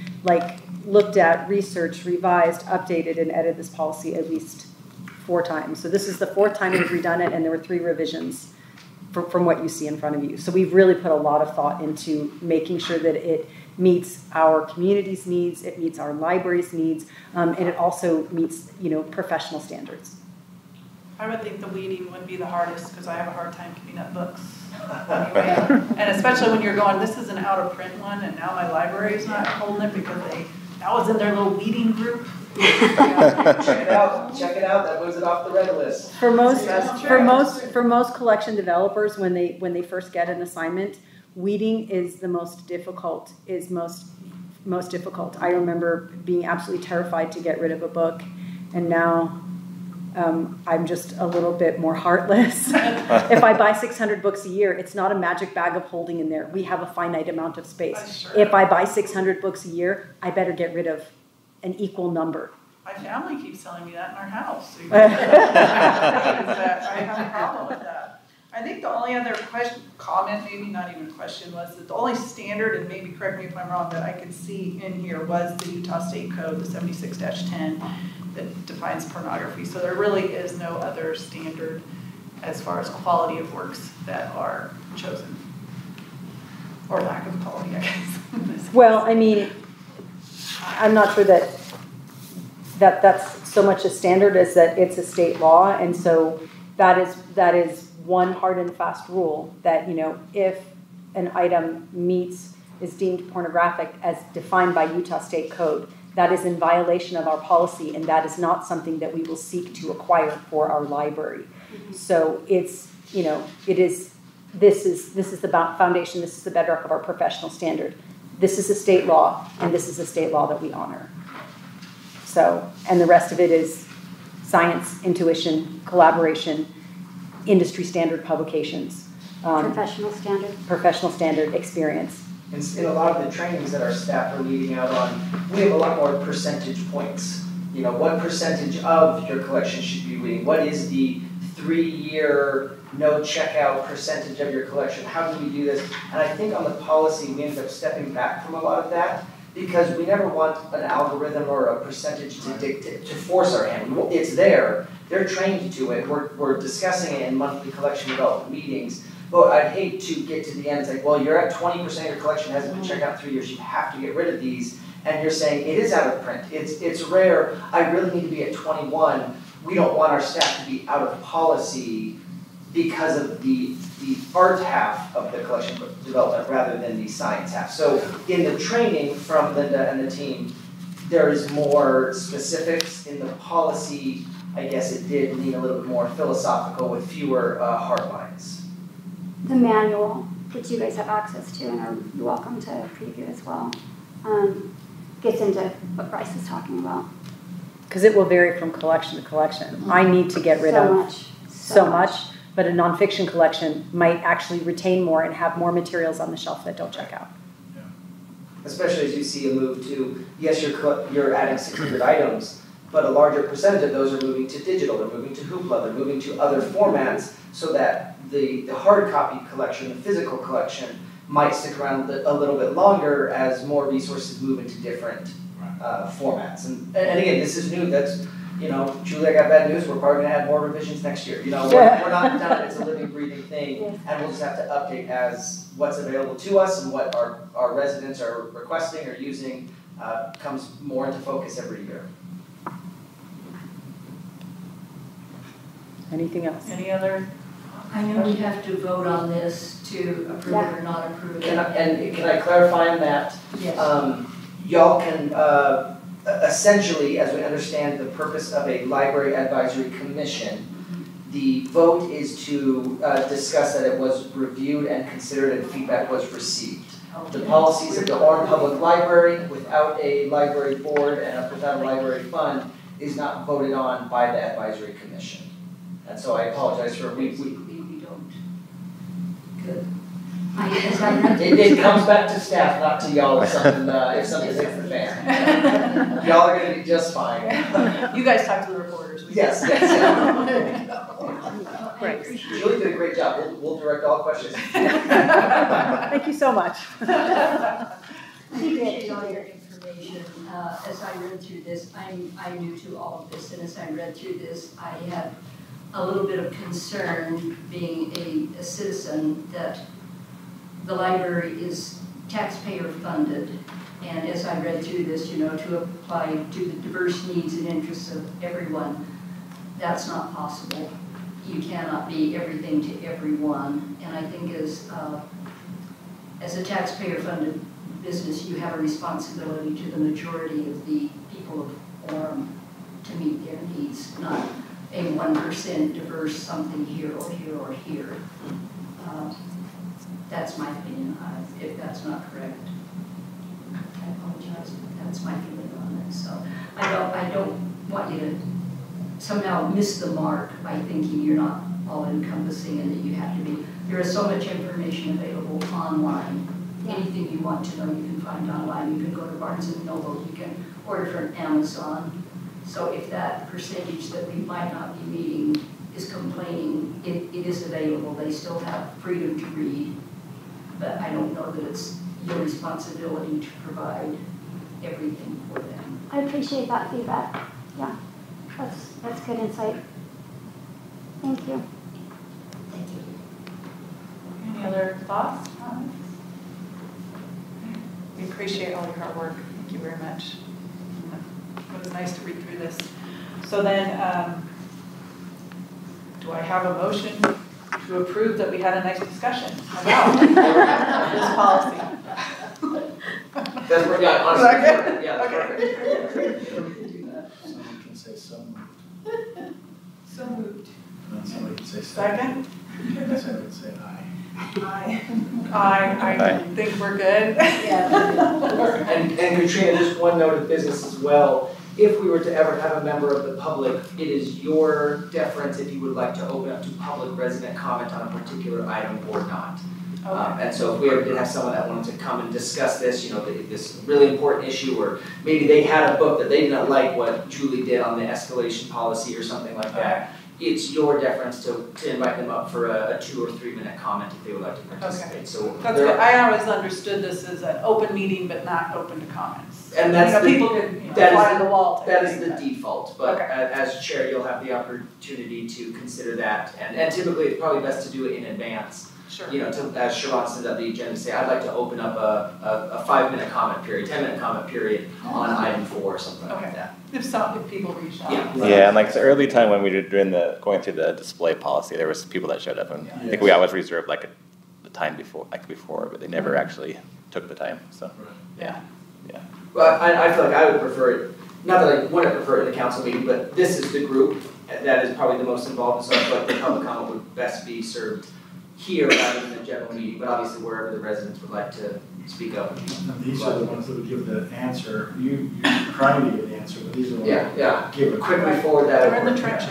looked at, researched, revised, updated, and edited this policy at least 4 times. So this is the 4th time we've redone it, and there were 3 revisions from what you see in front of you. So we've really put a lot of thought into making sure that it meets our community's needs, it meets our library's needs, and it also meets, professional standards. I would think the weeding would be the hardest because I have a hard time keeping up books. Anyway. And especially when you're going, this is an out of print one, and now my library is not holding it because that was in their little weeding group. Check it out. That moves it off the red list. For most collection developers, when they first get an assignment, weeding is the most difficult. Most difficult. I remember being absolutely terrified to get rid of a book, and now I'm just a little bit more heartless. If I buy 600 books a year, it's not a magic bag of holding in there. We have a finite amount of space. Sure. If I buy 600 books a year, I better get rid of an equal number. My family keeps telling me that in our house. I have a problem with that. I think the only other comment, maybe not even question, was that the only standard, and maybe correct me if I'm wrong, that I could see in here was the Utah State Code, the 76-10, that defines pornography. So there really is no other standard as far as quality of works that are chosen. Or lack of quality, I guess. Well, I mean, I'm not sure that's so much a standard as that it's a state law, and so that is one hard and fast rule that, if an item is deemed pornographic as defined by Utah State Code, that is in violation of our policy, and that is not something that we will seek to acquire for our library. Mm-hmm. So it's, this is the foundation, this is the bedrock of our professional standard. This is a state law, and this is a state law that we honor. So, and the rest of it is science, intuition, collaboration, industry standard publications. Professional standard experience. In a lot of the trainings that our staff are leading out on, we have a lot more percentage points. What percentage of your collection should be reading? What is the 3-year no checkout percentage of your collection? How do we do this? And I think on the policy, we ended up stepping back from a lot of that because we never want an algorithm or a percentage to dictate, to force our hand. It's there. They're trained to it. We're discussing it in monthly collection development meetings. But I'd hate to get to the end. It's like, well, you're at 20% of your collection hasn't been checked out in 3 years. You have to get rid of these. And you're saying it is out of print. It's rare. I really need to be at 21. We don't want our staff to be out of policy because of the art half of the collection development rather than the science half. So in the training from Linda and the team, there is more specifics. In the policy, I guess it did lean a little bit more philosophical with fewer hard lines. The manual that you guys have access to and are welcome to preview as well gets into what Bryce is talking about. Because it will vary from collection to collection. Mm-hmm. I need to get rid of so much, but a nonfiction collection might actually retain more and have more materials on the shelf that don't check out. Yeah. Especially as you see a move to, yes, you're adding 600 items, but a larger percentage of those are moving to digital, they're moving to Hoopla, they're moving to other formats, so that the hard copy collection, the physical collection, might stick around a little bit longer as more resources move into different formats. And again, this is new. That's, Julie, I got bad news. We're probably going to add more revisions next year. We're not done. It's a living, breathing thing, and we'll just have to update as what's available to us and what our residents are requesting or using comes more into focus every year. Anything else? Any other? I know we have to vote on this to approve it or not approve it. Can I clarify on that? Yes. Y'all can essentially, as we understand the purpose of a library advisory commission, the vote is to discuss that it was reviewed and considered and feedback was received. The policies of the Orem Public Library without a library board and without a library fund is not voted on by the advisory commission. And so I apologize for we don't. Good. It comes back to staff, not to y'all if something hits the fan. Y'all are going to be just fine. You guys talk to the reporters. Yes. Great. Julie did a great job. We'll direct all questions. Thank you so much. I appreciate all your information. As I read through this, I'm new to all of this, and as I read through this, I have a little bit of concern, being a citizen, that the library is taxpayer funded. And as I read through this, to apply to the diverse needs and interests of everyone, that's not possible. You cannot be everything to everyone. And I think as a taxpayer funded business, you have a responsibility to the majority of the people of Orem to meet their needs, not a 1% diverse something here or here or here. That's my opinion. If that's not correct, I apologize, but that's my feeling on it. So I don't want you to somehow miss the mark by thinking you're not all encompassing and that you have to be. There is so much information available online. Anything you want to know, you can find online. You can go to Barnes & Noble. You can order from Amazon. So if that percentage that we might not be meeting is complaining, it is available. They still have freedom to read. But I don't know that it's your responsibility to provide everything for them. I appreciate that feedback. Yeah, that's good insight. Thank you. Thank you. Any other thoughts, comments? We appreciate all your hard work. Thank you very much. It was nice to read through this. So then, do I have a motion to approve that we had a nice discussion about this policy? That's perfect, yeah, honestly, yeah, that's Okay. perfect. Someone can say so moved. So moved. And then somebody can say Second? And somebody can say aye. I think we're good. And Katrina, just one note of business as well. If we were to ever have a member of the public, it is your deference if you would like to open up to public resident comment on a particular item or not. Okay. And so if we ever did have someone that wanted to come and discuss this, this really important issue, or maybe they had a book that they didn't like what Julie did on the escalation policy or something like that, it's your deference to invite them up for a 2 or 3 minute comment if they would like to participate. Okay. So That's good. I always understood this as an open meeting, but not open to comments. And that's people could fly on the wall. That is the default, but Okay. as chair, you'll have the opportunity to consider that. And typically, it's probably best to do it in advance. Sure. As Sharon sent out the agenda, say, I'd like to open up a 5-minute comment period, 10-minute comment period on item 4 or something like Okay. that. If people reach out. Yeah. Yeah, and like the early time when we were going through the display policy, there was people that showed up, and I think we always reserved like the time before, but they never actually took the time. So Yeah. Well, I feel like I would prefer it, not that I wouldn't prefer it in a council meeting, but this is the group that is probably the most involved, so I feel like the public comment would best be served here rather than the general meeting, but obviously wherever the residents would like to speak up. And these are the ones that would give the answer. You're trying to give the answer, but these are the ones Yeah, that give it. quickly forward that We're over. in the trenches.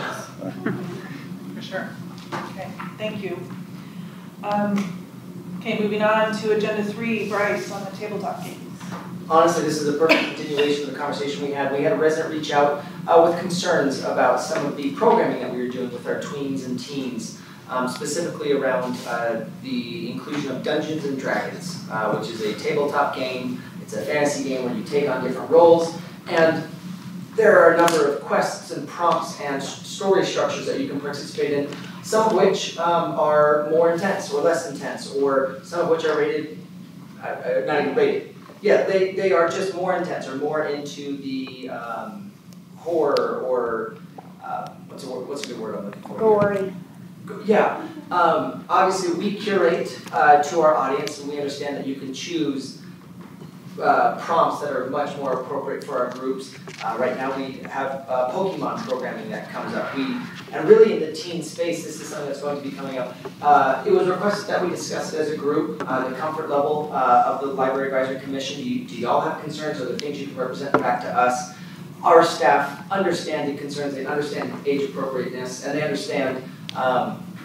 For sure. Okay, thank you. Okay, moving on to agenda 3, Bryce, on the tabletop games. Honestly, this is a perfect continuation of the conversation we had. We had a resident reach out with concerns about some of the programming that we were doing with our tweens and teens, specifically around the inclusion of Dungeons and Dragons, which is a tabletop game. It's a fantasy game where you take on different roles, and there are a number of quests and prompts and story structures that you can participate in, some of which are more intense or less intense, or some of which are rated, not even rated. Yeah, they are just more intense or more into the horror or what's a good word I'm looking for? Gory. Yeah, obviously we curate to our audience, and we understand that you can choose prompts that are much more appropriate for our groups. Right now we have Pokemon programming that comes up. And really in the teen space, this is something that's going to be coming up. It was requested that we discuss it as a group, the comfort level of the Library Advisory Commission. Do y'all have concerns, or the things you can represent back to us? Our staff understand the concerns, they understand age appropriateness, and they understand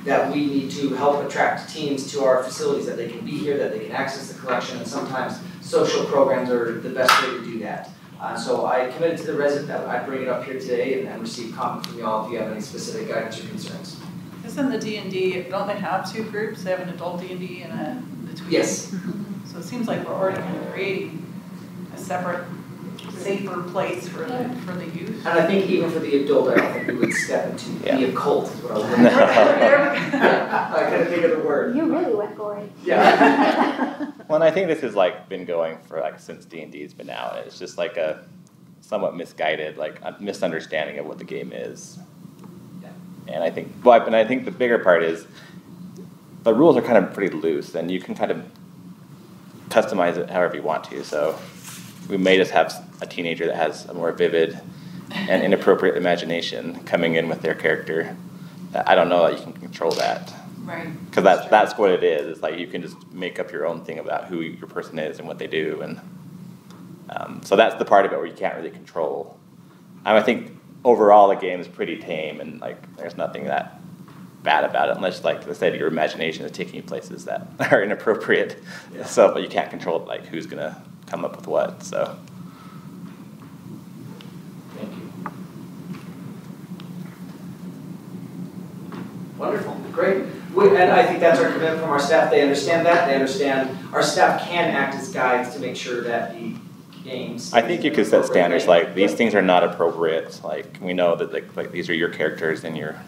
that we need to help attract teens to our facilities, that they can be here, that they can access the collection, and sometimes social programs are the best way to do that. So I committed to the resident that I'd bring it up here today and receive comment from y'all if you have any specific guidance or concerns. Isn't the D&D, don't they have 2 groups? They have an adult D&D and the tweens? Yes. So it seems like we're already kind of creating a separate safer place for the youth. And I think even for the adult, I don't think we would step into the occult, is what I was looking No. for. I couldn't think of the word. You really went gory. Yeah. Well, and I think this has like been going for like since D&D's been out. It's just like a somewhat misguided, like a misunderstanding of what the game is. Yeah. And I think, the bigger part is the rules are kind of pretty loose, and you can kind of customize it however you want to. So we may just have a teenager that has a more vivid and inappropriate imagination coming in with their character. I don't know that you can control that. Right. Because that's what it is. It's like you can just make up your own thing about who your person is and what they do. And so that's the part of it where you can't really control. I think overall the game is pretty tame, and like there's nothing that bad about it, unless, like I said, your imagination is taking you places that are inappropriate. Yeah. So, but you can't control like who's gonna come up with what. So. Thank you. Wonderful, great. And I think that's our commitment from our staff. They understand that. They understand our staff can act as guides to make sure that the games. I think you could set standards like these things are not appropriate. Like we know that like these are your characters and you're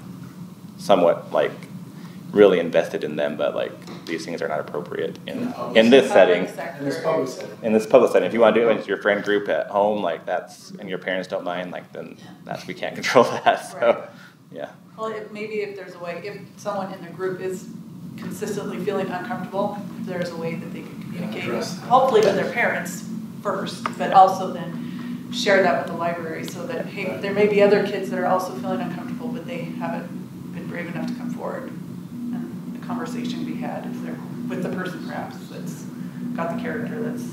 somewhat like really invested in them, but like these things are not appropriate in this setting. In this public setting. In this public setting, if you want to do it with your friend group at home, like that's, and your parents don't mind, like then we can't control that. So, Right. yeah. Well, maybe if there's a way, if someone in the group is consistently feeling uncomfortable, if there's a way that they can communicate, address that. hopefully with their parents first, but also then share that with the library so that, hey, there may be other kids that are also feeling uncomfortable, but they haven't been brave enough to come forward. And a conversation be had if they're with the person perhaps that's got the character that's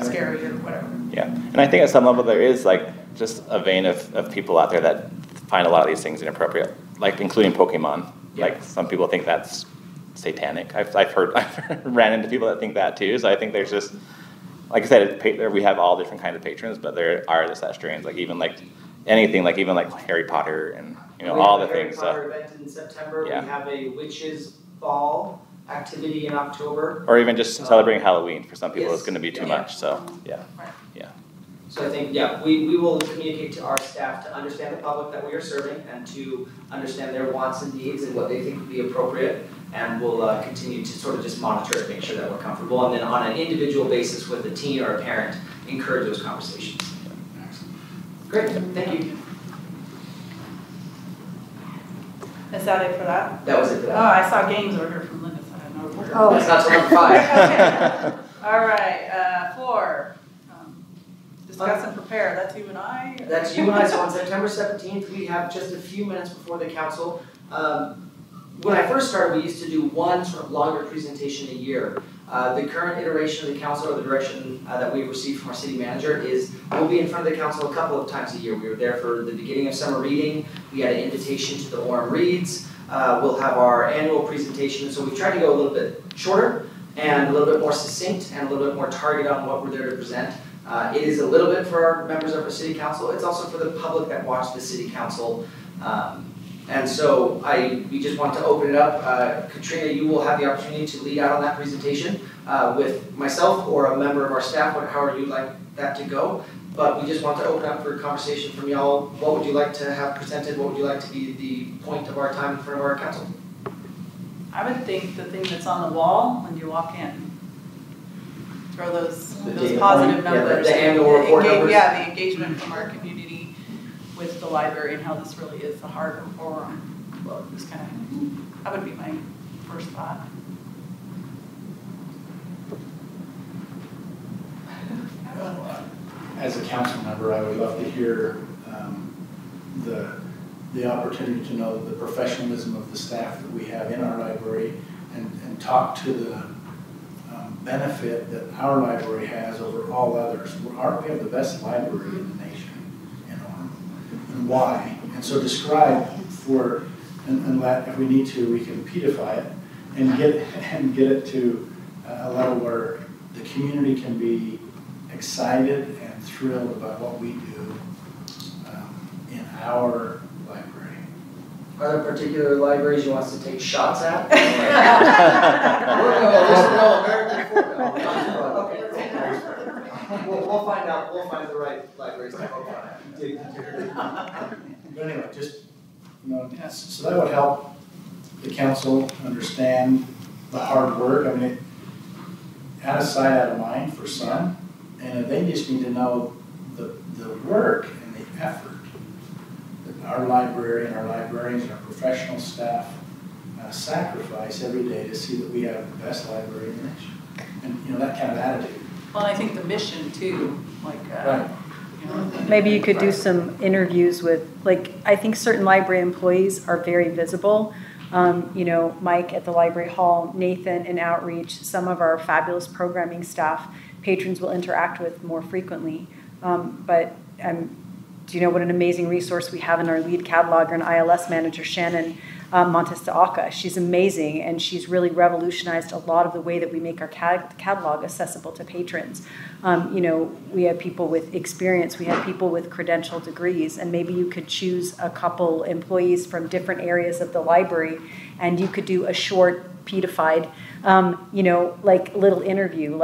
scary or whatever. Yeah, and I think at some level there is like just a vein of people out there that find a lot of these things inappropriate, like including Pokemon. Yeah. Like some people think that's satanic. I've ran into people that think that too. So I think there's just, like I said, we have all different kinds of patrons, but there are just that strange, like even like anything, like even like Harry Potter and all the things. We have a Harry Potter event in September. Yeah. We have a witches ball activity in October. Or even just celebrating Halloween for some people Yes. is going to be too much. So yeah, Right. yeah. So I think, we will communicate to our staff to understand the public that we are serving and to understand their wants and needs and what they think would be appropriate. And we'll continue to sort of just monitor it, make sure that we're comfortable. And then on an individual basis with a teen or a parent, encourage those conversations. Great, thank you. Is that it for that? That was it for Oh, that. I saw games over from Linda, so I don't know where. Oh. That's not till number 5. Okay. All right, 4, discuss and prepare, that's you and I? or- That's you and I, so on September 17th, we have just a few minutes before the council. When I first started, we used to do one sort of longer presentation a year. The current iteration of the council, or the direction that we've received from our city manager, is we'll be in front of the council a couple of times a year. We were there for the beginning of summer reading. We had an invitation to the Orem Reads. We'll have our annual presentation. So we tried to go a little bit shorter and a little bit more succinct and a little bit more targeted on what we're there to present. It is a little bit for our members of our city council. It's also for the public that watch the city council. And so we just want to open it up. Katrina, you will have the opportunity to lead out on that presentation with myself or a member of our staff, however you'd like that to go. But we just want to open up for a conversation from y'all. What would you like to have presented? What would you like to be the point of our time in front of our council? I would think the thing that's on the wall when you walk in. Throw those data positive point? Yeah, numbers. the annual report numbers. Yeah, the engagement from our community with the library and how this really is the heart of Orem. Well, just kind of, that would be my first thought. As a council member, I would love to hear the opportunity to know the professionalism of the staff that we have in our library and talk to the benefit that our library has over all others. We have the best library in the nation in Orem, and why. And so describe and let, if we need to, we can pedify it and get it to a level where the community can be excited and thrilled about what we do in our library. Are there particular libraries you want us to take shots at? We'll find out, we'll find the right libraries to focus on. But anyway, just, so that would help the council understand the hard work. I mean, out of sight, out of mind for some, and they just need to know the work and the effort that our library and our librarians and our professional staff sacrifice every day to see that we have the best library in the nation. And, that kind of attitude. Well, I think the mission too, like, Right. Maybe you could do some interviews with, I think certain library employees are very visible. Mike at the library hall, Nathan in outreach, some of our fabulous programming staff, patrons will interact with more frequently. But do you know what an amazing resource we have in our lead cataloger and ILS manager, Shannon Montes de Oca? She's amazing, and she's really revolutionized a lot of the way that we make our catalog accessible to patrons. We have people with experience, we have people with credential degrees, and maybe you could choose a couple employees from different areas of the library, and you could do a short, pedofied, little interview,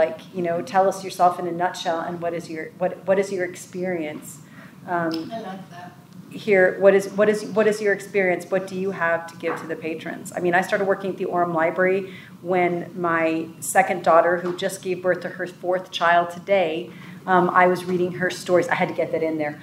tell us yourself in a nutshell, and what is your experience? I like that. Here, what is your experience? What do you have to give to the patrons? I mean, I started working at the Orem Library when my second daughter, who just gave birth to her fourth child today, I was reading her stories. I had to get that in there.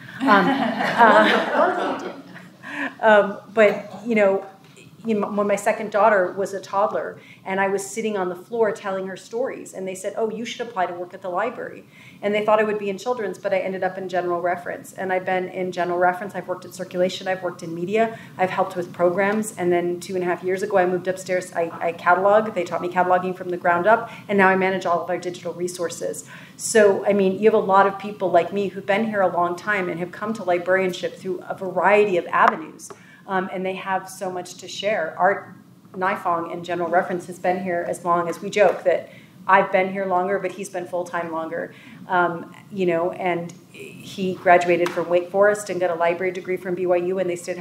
When my second daughter was a toddler, and I was sitting on the floor telling her stories, and they said, "Oh, you should apply to work at the library." And they thought I would be in children's, but I ended up in general reference. And I've been in general reference. I've worked at circulation. I've worked in media. I've helped with programs. And then 2.5 years ago, I moved upstairs. I catalog. They taught me cataloging from the ground up. And now I manage all of our digital resources. So, I mean, you have a lot of people like me who've been here a long time and have come to librarianship through a variety of avenues. And they have so much to share. Art Nifong in general reference has been here as long as we joke that I've been here longer, but he's been full-time longer. And he graduated from Wake Forest and got a library degree from BYU, and they still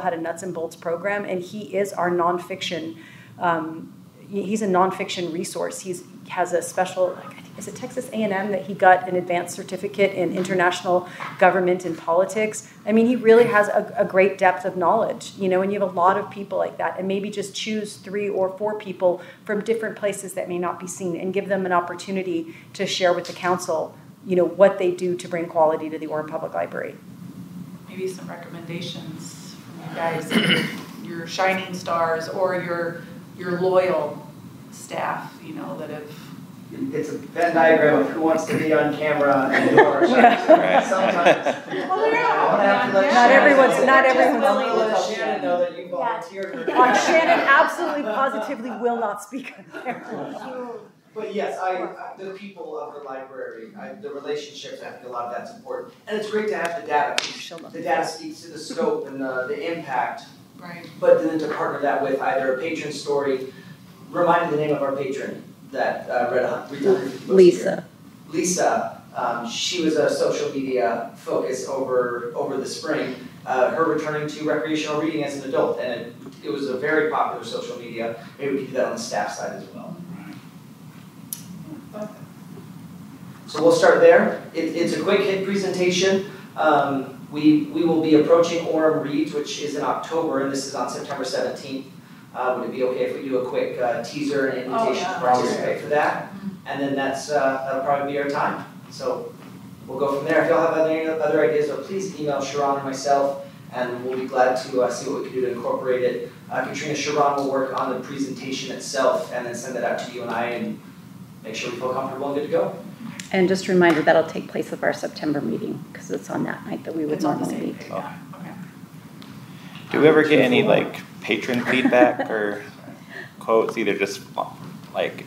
had a nuts and bolts program. And he is our nonfiction. He's a nonfiction resource. He has a special, I think, is it Texas A&M that he got an advanced certificate in international government and politics? I mean, he really has a great depth of knowledge, and you have a lot of people like that. And maybe just choose 3 or 4 people from different places that may not be seen and give them an opportunity to share with the council, what they do to bring quality to the Orem Public Library. Maybe some recommendations from you guys, your shining stars or your loyal staff, that have. It's a Venn diagram of who wants to be on camera and who are sometimes. Not everyone's. I'll let Shannon know that you volunteered. Shannon absolutely positively will not speak on camera. But yes, the people of the library, the relationships, I think a lot of that's important. And it's great to have the data. The data speaks to the scope and the impact. Right. But then to partner that with either a patron story, remind me the name of our patron that read 100 books Lisa. Lisa, she was a social media focus over the spring. Her returning to recreational reading as an adult, and it was a very popular social media. Maybe we could do that on the staff side as well. So we'll start there. It's a quick hit presentation. We will be approaching Orem Reads, which is in October, and this is on September 17th. Would it be okay if we do a quick teaser and invitation to participate for that? And then that'll probably be our time. So we'll go from there. If y'all have any other ideas, please email Sharon or myself, and we'll be glad to see what we can do to incorporate it. Katrina Sharon will work on the presentation itself and then send that out to you and I and make sure we feel comfortable and good to go. And just a reminder, that'll take place of our September meeting, because it's on that night that we would normally meet. Okay. Do we ever get any patron feedback or quotes, either just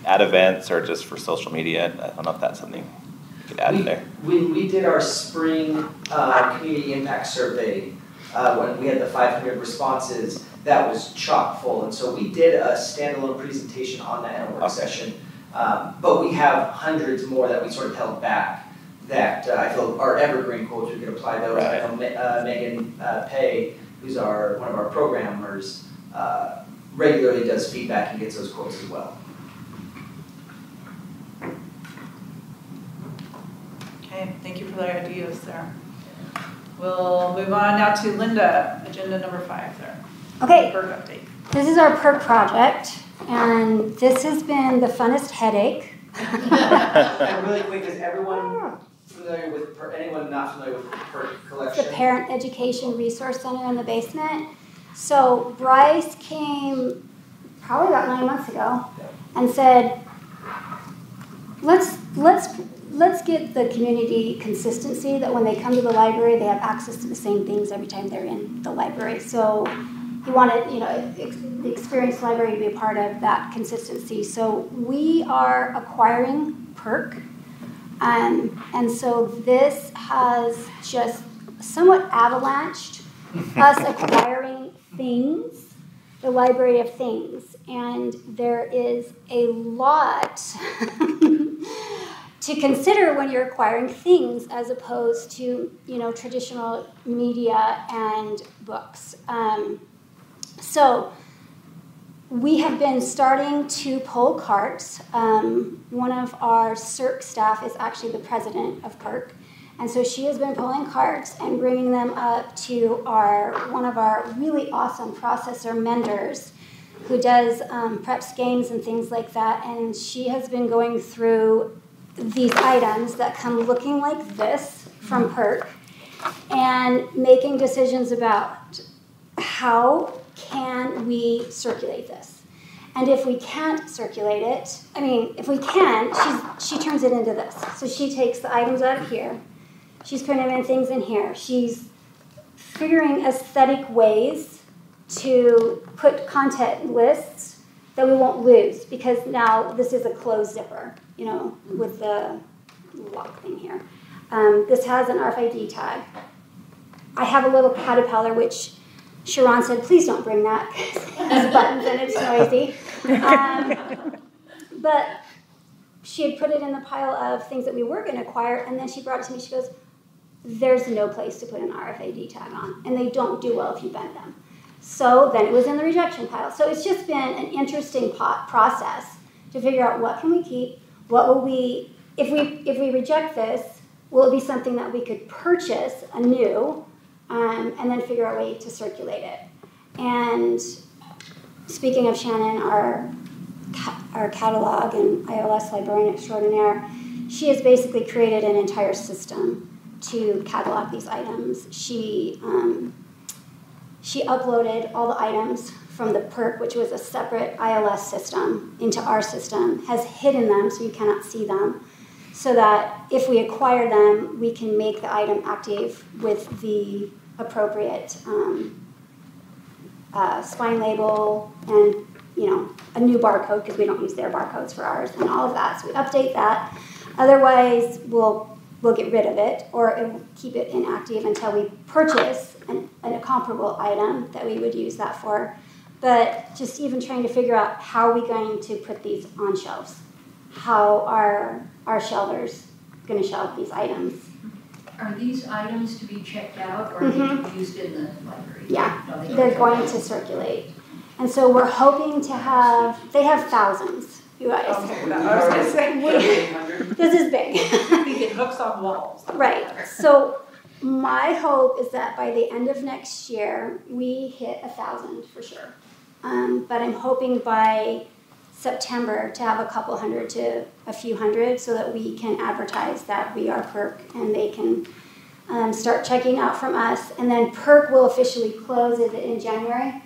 at events or just for social media? I don't know if that's something you could add in there. When we did our spring community impact survey, when we had the 500 responses, that was chock full. And so we did a standalone presentation on that in a work session. But we have hundreds more that we sort of held back that I feel are evergreen quotes. We could apply those. Right. I know Megan Pay, who's one of our programmers, regularly does feedback and gets those quotes as well. thank you for the ideas there. We'll move on now to Linda, agenda number 5 there. Okay. PERC update. This is our PERC project, and this has been the funnest headache. And really quick, is everyone familiar with anyone not familiar with PERC collection? The Parent Education Resource Center in the basement. So Bryce came probably about 9 months ago and said, let's get the community consistency that when they come to the library, they have access to the same things every time they're in the library. So he wanted, the experienced library to be a part of that consistency. So we are acquiring PERC. And so this has just somewhat avalanched us acquiring things, the library of things. And there is a lot to consider when you're acquiring things as opposed to, traditional media and books. So we have been starting to pull carts. One of our SCERA staff is actually the president of PERC. And so she has been pulling carts and bringing them up to one of our really awesome processor menders who does preps games and things like that. And she has been going through these items that come looking like this from PERC and making decisions about how can we circulate this. And if we can't circulate it, if we can, she turns it into this. So she takes the items out of here. She's putting in things in here. She's figuring aesthetic ways to put content lists that we won't lose, because now this is a closed zipper, with the lock thing here. This has an RFID tag. I have a little caterpillar, which Sharon said, please don't bring that, because it has buttons and it's noisy. But she had put it in the pile of things that we were going to acquire, and then she brought it to me. She goes, there's no place to put an RFID tag on, and they don't do well if you bend them. So then it was in the rejection pile. So it's just been an interesting process to figure out what can we keep, what will we, if we reject this, will it be something that we could purchase anew, and then figure out a way to circulate it. And speaking of Shannon, our catalog and ILS librarian extraordinaire, she has basically created an entire system to catalog these items. She uploaded all the items from the PERC, which was a separate ILS system, into our system, has hidden them so you cannot see them, so that if we acquire them, we can make the item active with the appropriate spine label and a new barcode, because we don't use their barcodes for ours, and all of that. So we update that. Otherwise, we'll get rid of it, or it will keep it inactive until we purchase a comparable item that we would use that for. But just even trying to figure out how are we going to put these on shelves? How are our shelvers going to shelve these items? Are these items to be checked out, or are they to be used in the library? Yeah, they're going to circulate. And so we're hoping to they have thousands, you guys. Okay, I was going to say, this is big. you get hooks on walls. Right. So my hope is that by the end of next year, we hit 1,000 for sure. But I'm hoping by September to have a couple hundred to a few hundred, so that we can advertise that we are PERC and they can start checking out from us. And then PERC will officially close, is it in January?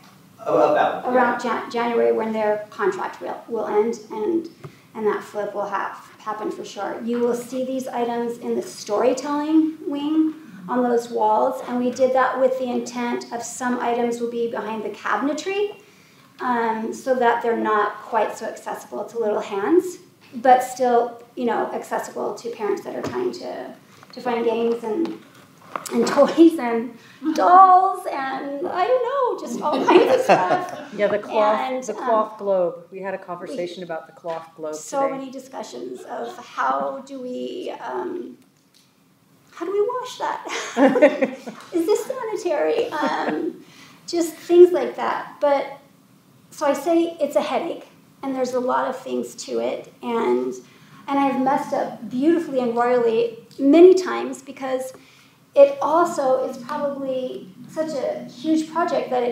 Around January, when their contract will end, and that flip will happen for sure. You will see these items in the storytelling wing on those walls, and we did that with the intent of some items will be behind the cabinetry, so that they're not quite so accessible to little hands, but still, accessible to parents that are trying to find games and toys and dolls and I don't know, just all kinds of stuff. Yeah, the cloth globe. We had a conversation about the cloth globe so today. many discussions of how do we wash that? Is this sanitary? Just things like that. But so I say it's a headache, and there's a lot of things to it, and I've messed up beautifully and royally many times because it also is probably such a huge project that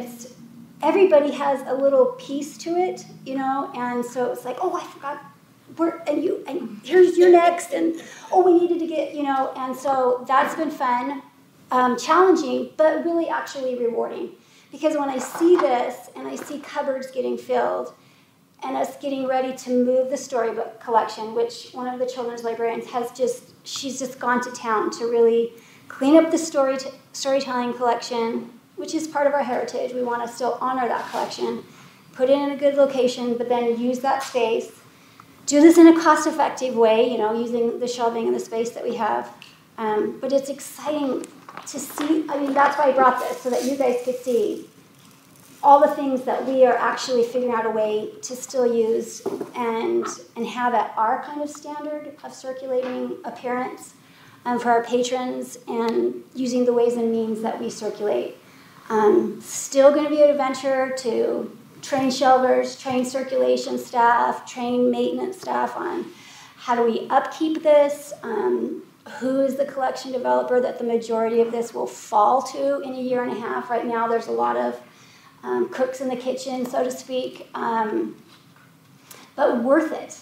everybody has a little piece to it, and so it's like, oh, I forgot, and here's your next, and oh, we needed to get, and so that's been fun, challenging, but really actually rewarding. Because when I see this, and I see cupboards getting filled, and us getting ready to move the storybook collection, which one of the children's librarians she's just gone to town to really clean up the storytelling collection, which is part of our heritage. We want to still honor that collection, put it in a good location, but then use that space. Do this in a cost-effective way, using the shelving and the space that we have. But it's exciting to see. That's why I brought this, so that you guys could see all the things that we are actually figuring out a way to still use and have at our kind of standard of circulating appearance for our patrons and using the ways and means that we circulate. Still going to be an adventure to train shelvers, train circulation staff, train maintenance staff on how do we upkeep this, who is the collection developer that the majority of this will fall to in a year and a half. Right now there's a lot of cooks in the kitchen, so to speak, but worth it.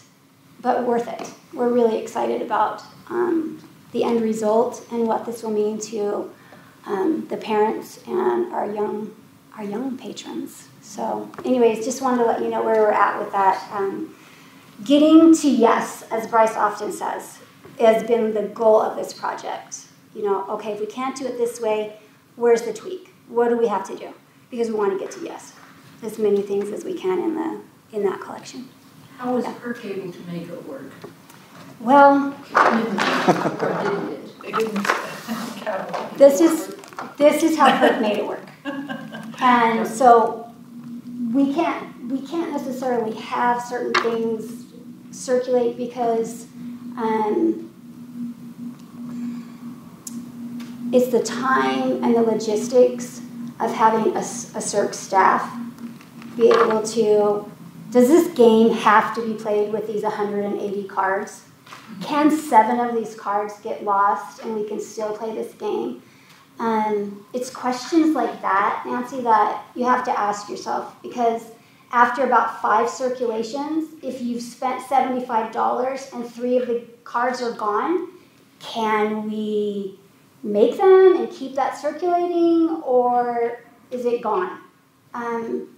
We're really excited about the end result and what this will mean to the parents and our young patrons. So anyways, just wanted to let you know where we're at with that. Getting to yes, as Bryce often says, has been the goal of this project. Okay, if we can't do it this way, where's the tweak? What do we have to do? Because we want to get to yes, as many things as we can in that collection. How was PERC able to make it work? Well, They didn't catalog. this is how PERC made it work. And so we can't necessarily have certain things circulate because it's the time and the logistics of having a CERC staff be able to, does this game have to be played with these 180 cards? Can 7 of these cards get lost and we can still play this game? It's questions like that, Nancy, that you have to ask yourself, because after about 5 circulations, if you've spent $75 and 3 of the cards are gone, can we make them and keep that circulating, or is it gone?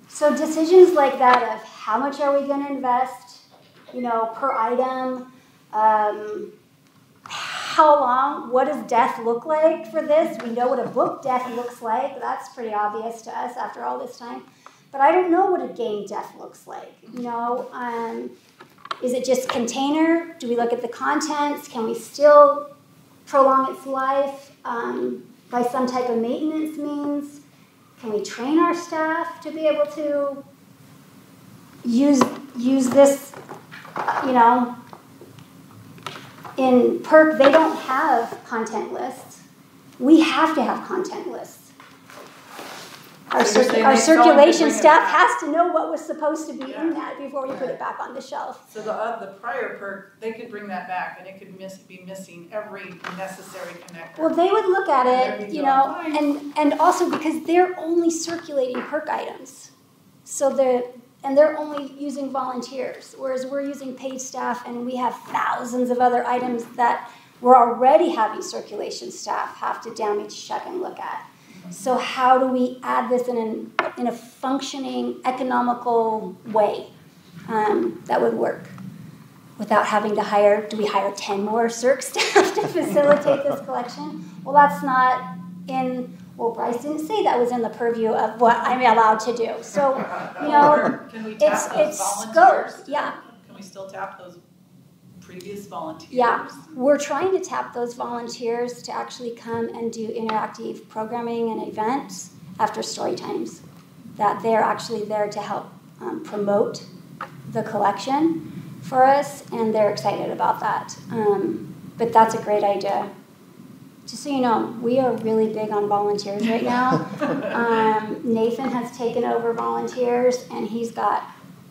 So decisions like that of how much are we going to invest, per item, how long, what does death look like for this? We know what a book death looks like. That's pretty obvious to us after all this time. But I don't know what a game death looks like. Is it just container? Do we look at the contents? Can we still prolong its life by some type of maintenance means? Can we train our staff to be able to use this, in PERC, they don't have content lists. We have to have content lists. Our circulation staff has to know what was supposed to be in that before we put it back on the shelf. So the prior PERC, they could bring that back and it could be missing every necessary connector. Well, they would look at it, and also because they're only circulating PERC items. So they're only using volunteers, whereas we're using paid staff, and we have thousands of other items that we're already having circulation staff have to damage check and look at. So how do we add this in a functioning, economical way that would work without having to do we hire 10 more CERC staff to facilitate this collection? Well, that's not Bryce didn't say that was in the purview of what I'm allowed to do. So, Can we tap those volunteers? Scope, yeah. Can we still tap those previous volunteers? Yeah, we're trying to tap those volunteers to actually come and do interactive programming and events after story times. That they're actually there to help promote the collection for us, and they're excited about that. But that's a great idea. Just so you know, we are really big on volunteers right now. Nathan has taken over volunteers, and he's got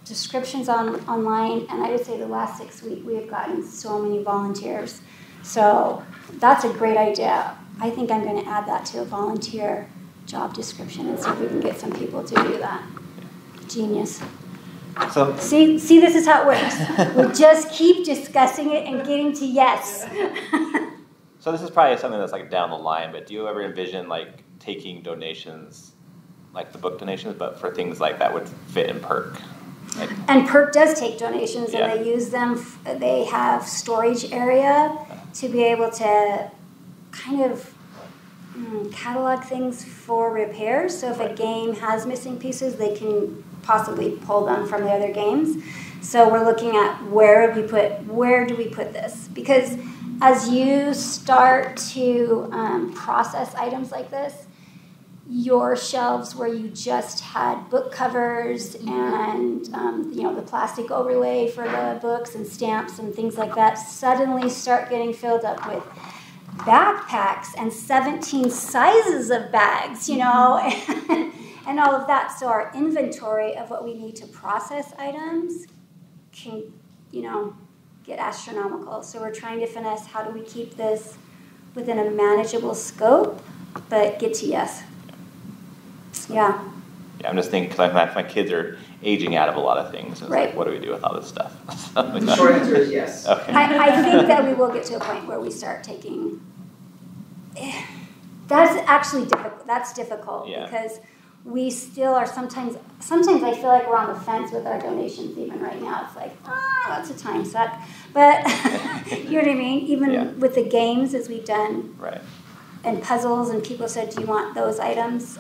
descriptions online, and I would say the last 6 weeks we have gotten so many volunteers. So That's a great idea. I think I'm going to add that to a volunteer job description and see if we can get some people to do that. Genius. So See, this is how it works. We just keep discussing it and getting to yes. So this is probably something that's like down the line, but do you ever envision like taking donations, like the book donations, but for things like that would fit in PERC? Like, and PERC does take donations, yeah. and they use them. They have storage area to be able to kind of catalog things for repairs. So if a game has missing pieces, they can possibly pull them from the other games. So we're looking at where do we put this? Because as you start to process items like this, your shelves where you just had book covers and the plastic overlay for the books and stamps and things like that suddenly start getting filled up with backpacks and 17 sizes of bags, and all of that. So our inventory of what we need to process items can, get astronomical. So we're trying to finesse how do we keep this within a manageable scope, but get to yes. Yeah. Yeah, I'm just thinking because my kids are aging out of a lot of things. And it's Right. like, what do we do with all this stuff? The short answer is yes. Okay. I think that we will get to a point where we start taking. That's actually difficult. That's difficult because we still are sometimes I feel like we're on the fence with our donations even right now. It's like, that's a time suck. But you know what I mean? Even with the games as we've done. Right. And puzzles, and people said, do you want those items?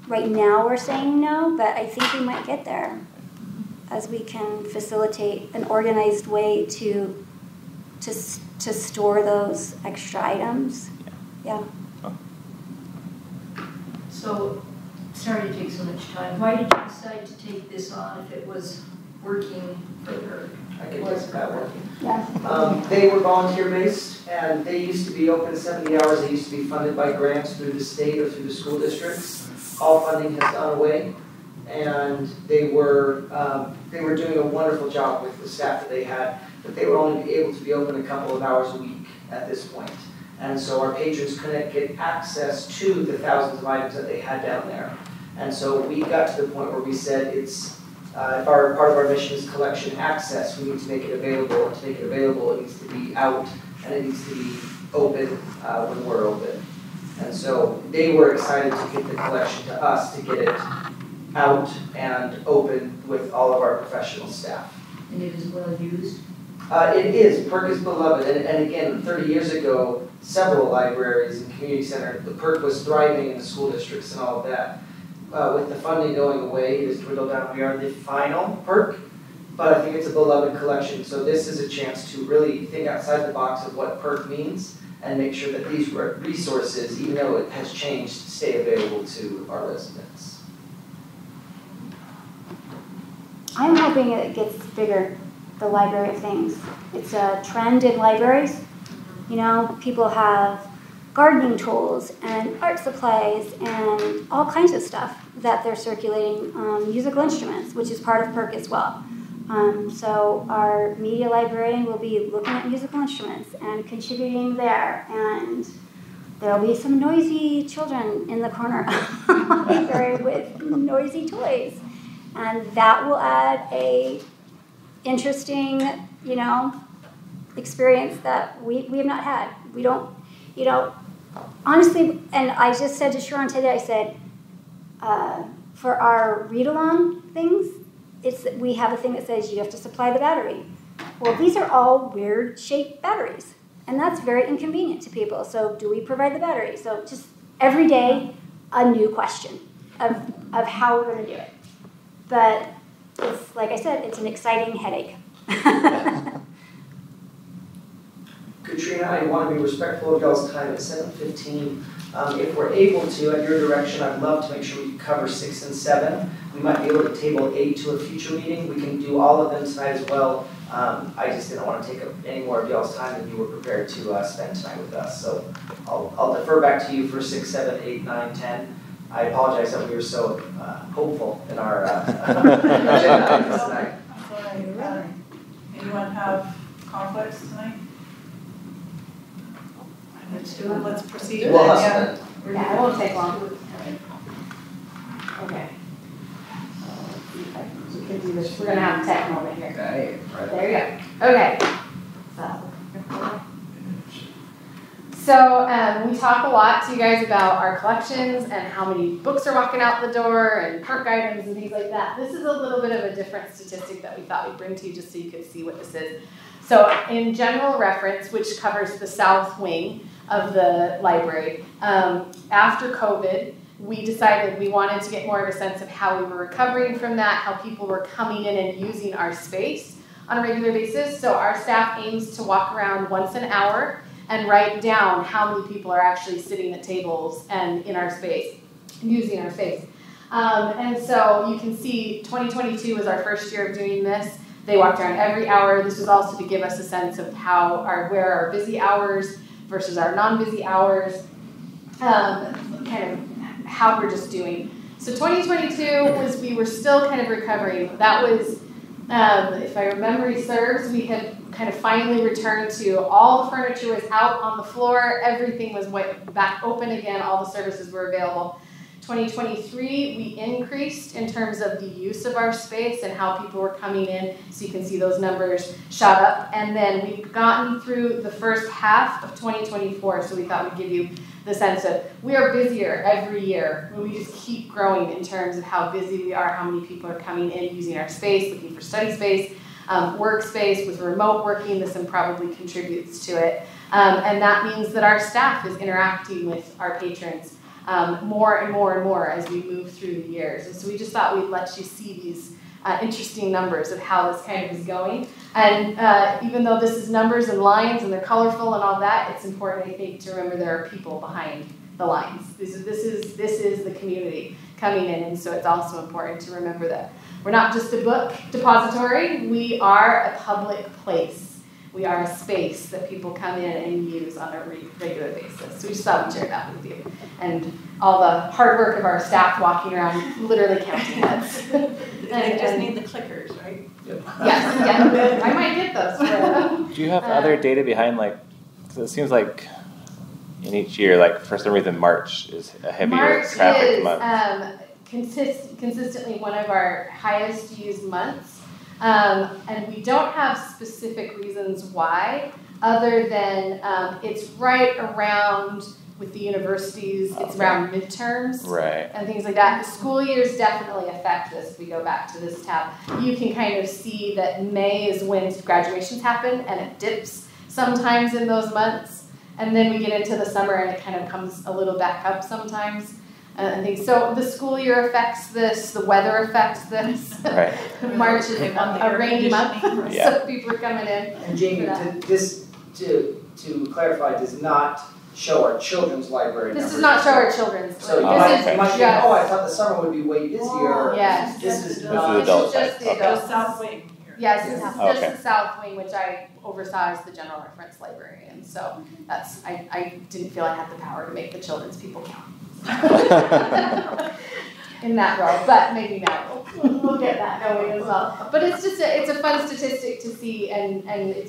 Right now we're saying no, but I think we might get there as we can facilitate an organized way to store those extra items. Yeah. So, sorry to take so much time. Why did you decide to take this on if it was working for her? I can test that one. Yeah. They were volunteer-based, and they used to be open 70 hours. They used to be funded by grants through the state or through the school districts. All funding has gone away, and they were doing a wonderful job with the staff that they had, but they would only be able to be open a couple of hours a week at this point. And so our patrons couldn't get access to the thousands of items that they had down there. And so we got to the point where we said if part of our mission is collection access, we need to make it available. And to make it available, it needs to be out and it needs to be open when we're open. And so they were excited to get the collection to us to get it out and open with all of our professional staff. And it is well used? It is. PERC is beloved. And again, 30 years ago, several libraries and community center, the PERC was thriving in the school districts and all of that. With the funding going away, it has dwindled down. We are the final PERC, but I think it's a beloved collection. So this is a chance to really think outside the box of what PERC means and make sure that these resources, even though it has changed, stay available to our residents. I'm hoping it gets bigger, the Library of Things. It's a trend in libraries. People have gardening tools and art supplies and all kinds of stuff that they're circulating, musical instruments, which is part of PERC as well. So our media librarian will be looking at musical instruments and contributing there, and there'll be some noisy children in the corner with noisy toys, and that will add a interesting, experience that we have not had. We don't, honestly, and I just said to Sharon today, I said, for our read-along things, we have a thing that says you have to supply the battery. Well, these are all weird shaped batteries, and that's very inconvenient to people. So do we provide the battery? So just every day, a new question of how we're going to do it. But it's, like I said, it's an exciting headache. Katrina, I want to be respectful of y'all's time at 7:15. If we're able to, at your direction, I'd love to make sure we cover 6 and 7. We might be able to table 8 to a future meeting. We can do all of them tonight as well. I just didn't want to take up any more of y'all's time than you were prepared to spend tonight with us. So I'll defer back to you for 6, 7, 8, 9, 10. I apologize that we were so hopeful in our agenda items tonight. Anyone have conflicts tonight? Let's do it. Let's proceed. We'll then, hustle yeah. it. Yeah, it won't take long. Okay. We can do this. We're gonna have a tech moment here. Okay, right. There you go. Okay. So we talk a lot to you guys about our collections and how many books are walking out the door and PERC items and things like that. This is a little bit of a different statistic that we thought we'd bring to you just so you could see what this is. So in general reference, which covers the south wing of the library, after COVID, we decided we wanted to get more of a sense of how we were recovering from that, how people were coming in and using our space on a regular basis. So our staff aims to walk around once an hour and write down how many people are actually sitting at tables and in our space, using our space. And so you can see 2022 was our first year of doing this. They walked around every hour. This was also to give us a sense of where our busy hours versus our non-busy hours, kind of how we're just doing. So 2022 we were still kind of recovering. That was, if my memory serves, we had kind of finally returned to all the furniture was out on the floor, everything was back open again, all the services were available. 2023, we increased in terms of the use of our space and how people were coming in, so you can see those numbers shot up. And then we've gotten through the first half of 2024, so we thought we'd give you the sense of we are busier every year. We just keep growing in terms of how busy we are, how many people are coming in, using our space, looking for study space, workspace. With remote working, this probably contributes to it. And that means that our staff is interacting with our patrons more and more and more as we move through the years. And so we just thought we'd let you see these interesting numbers of how this kind of is going. And even though this is numbers and lines and they're colorful and all that, it's important, I think, to remember there are people behind the lines. This is the community coming in, and so it's also important to remember that we're not just a book depository, we are a public place. We are a space that people come in and use on a regular basis. So we just thought we'd share that with you. And all the hard work of our staff walking around, literally counting heads. They just need the clickers, right? Yep. Yes, yeah, I might get those for them. Do you have other data behind, like, so it seems like in each year, like for some reason March is a heavier traffic month. March is consistently one of our highest used months. And we don't have specific reasons why, other than it's right around, with the universities, it's around midterms and things like that. The school years definitely affect this. If we go back to this tab, you can kind of see that May is when graduations happen, and it dips sometimes in those months. And then we get into the summer, and it kind of comes a little back up sometimes. And things. So the school year affects this, the weather affects this. March is a rainy month, so people are coming in. And Jamie, to clarify, does not show our children's library This numbers. does not show our children's. So you might think, oh, I thought the summer would be way busier. Yes. This is adult. Just the adult. The south wing. Yes, this is just the south wing, which I oversaw as the general reference librarian. So that's, I didn't feel I had the power to make the children's people count. In that role, but maybe now we'll get that going as well. But it's just it's a fun statistic to see, and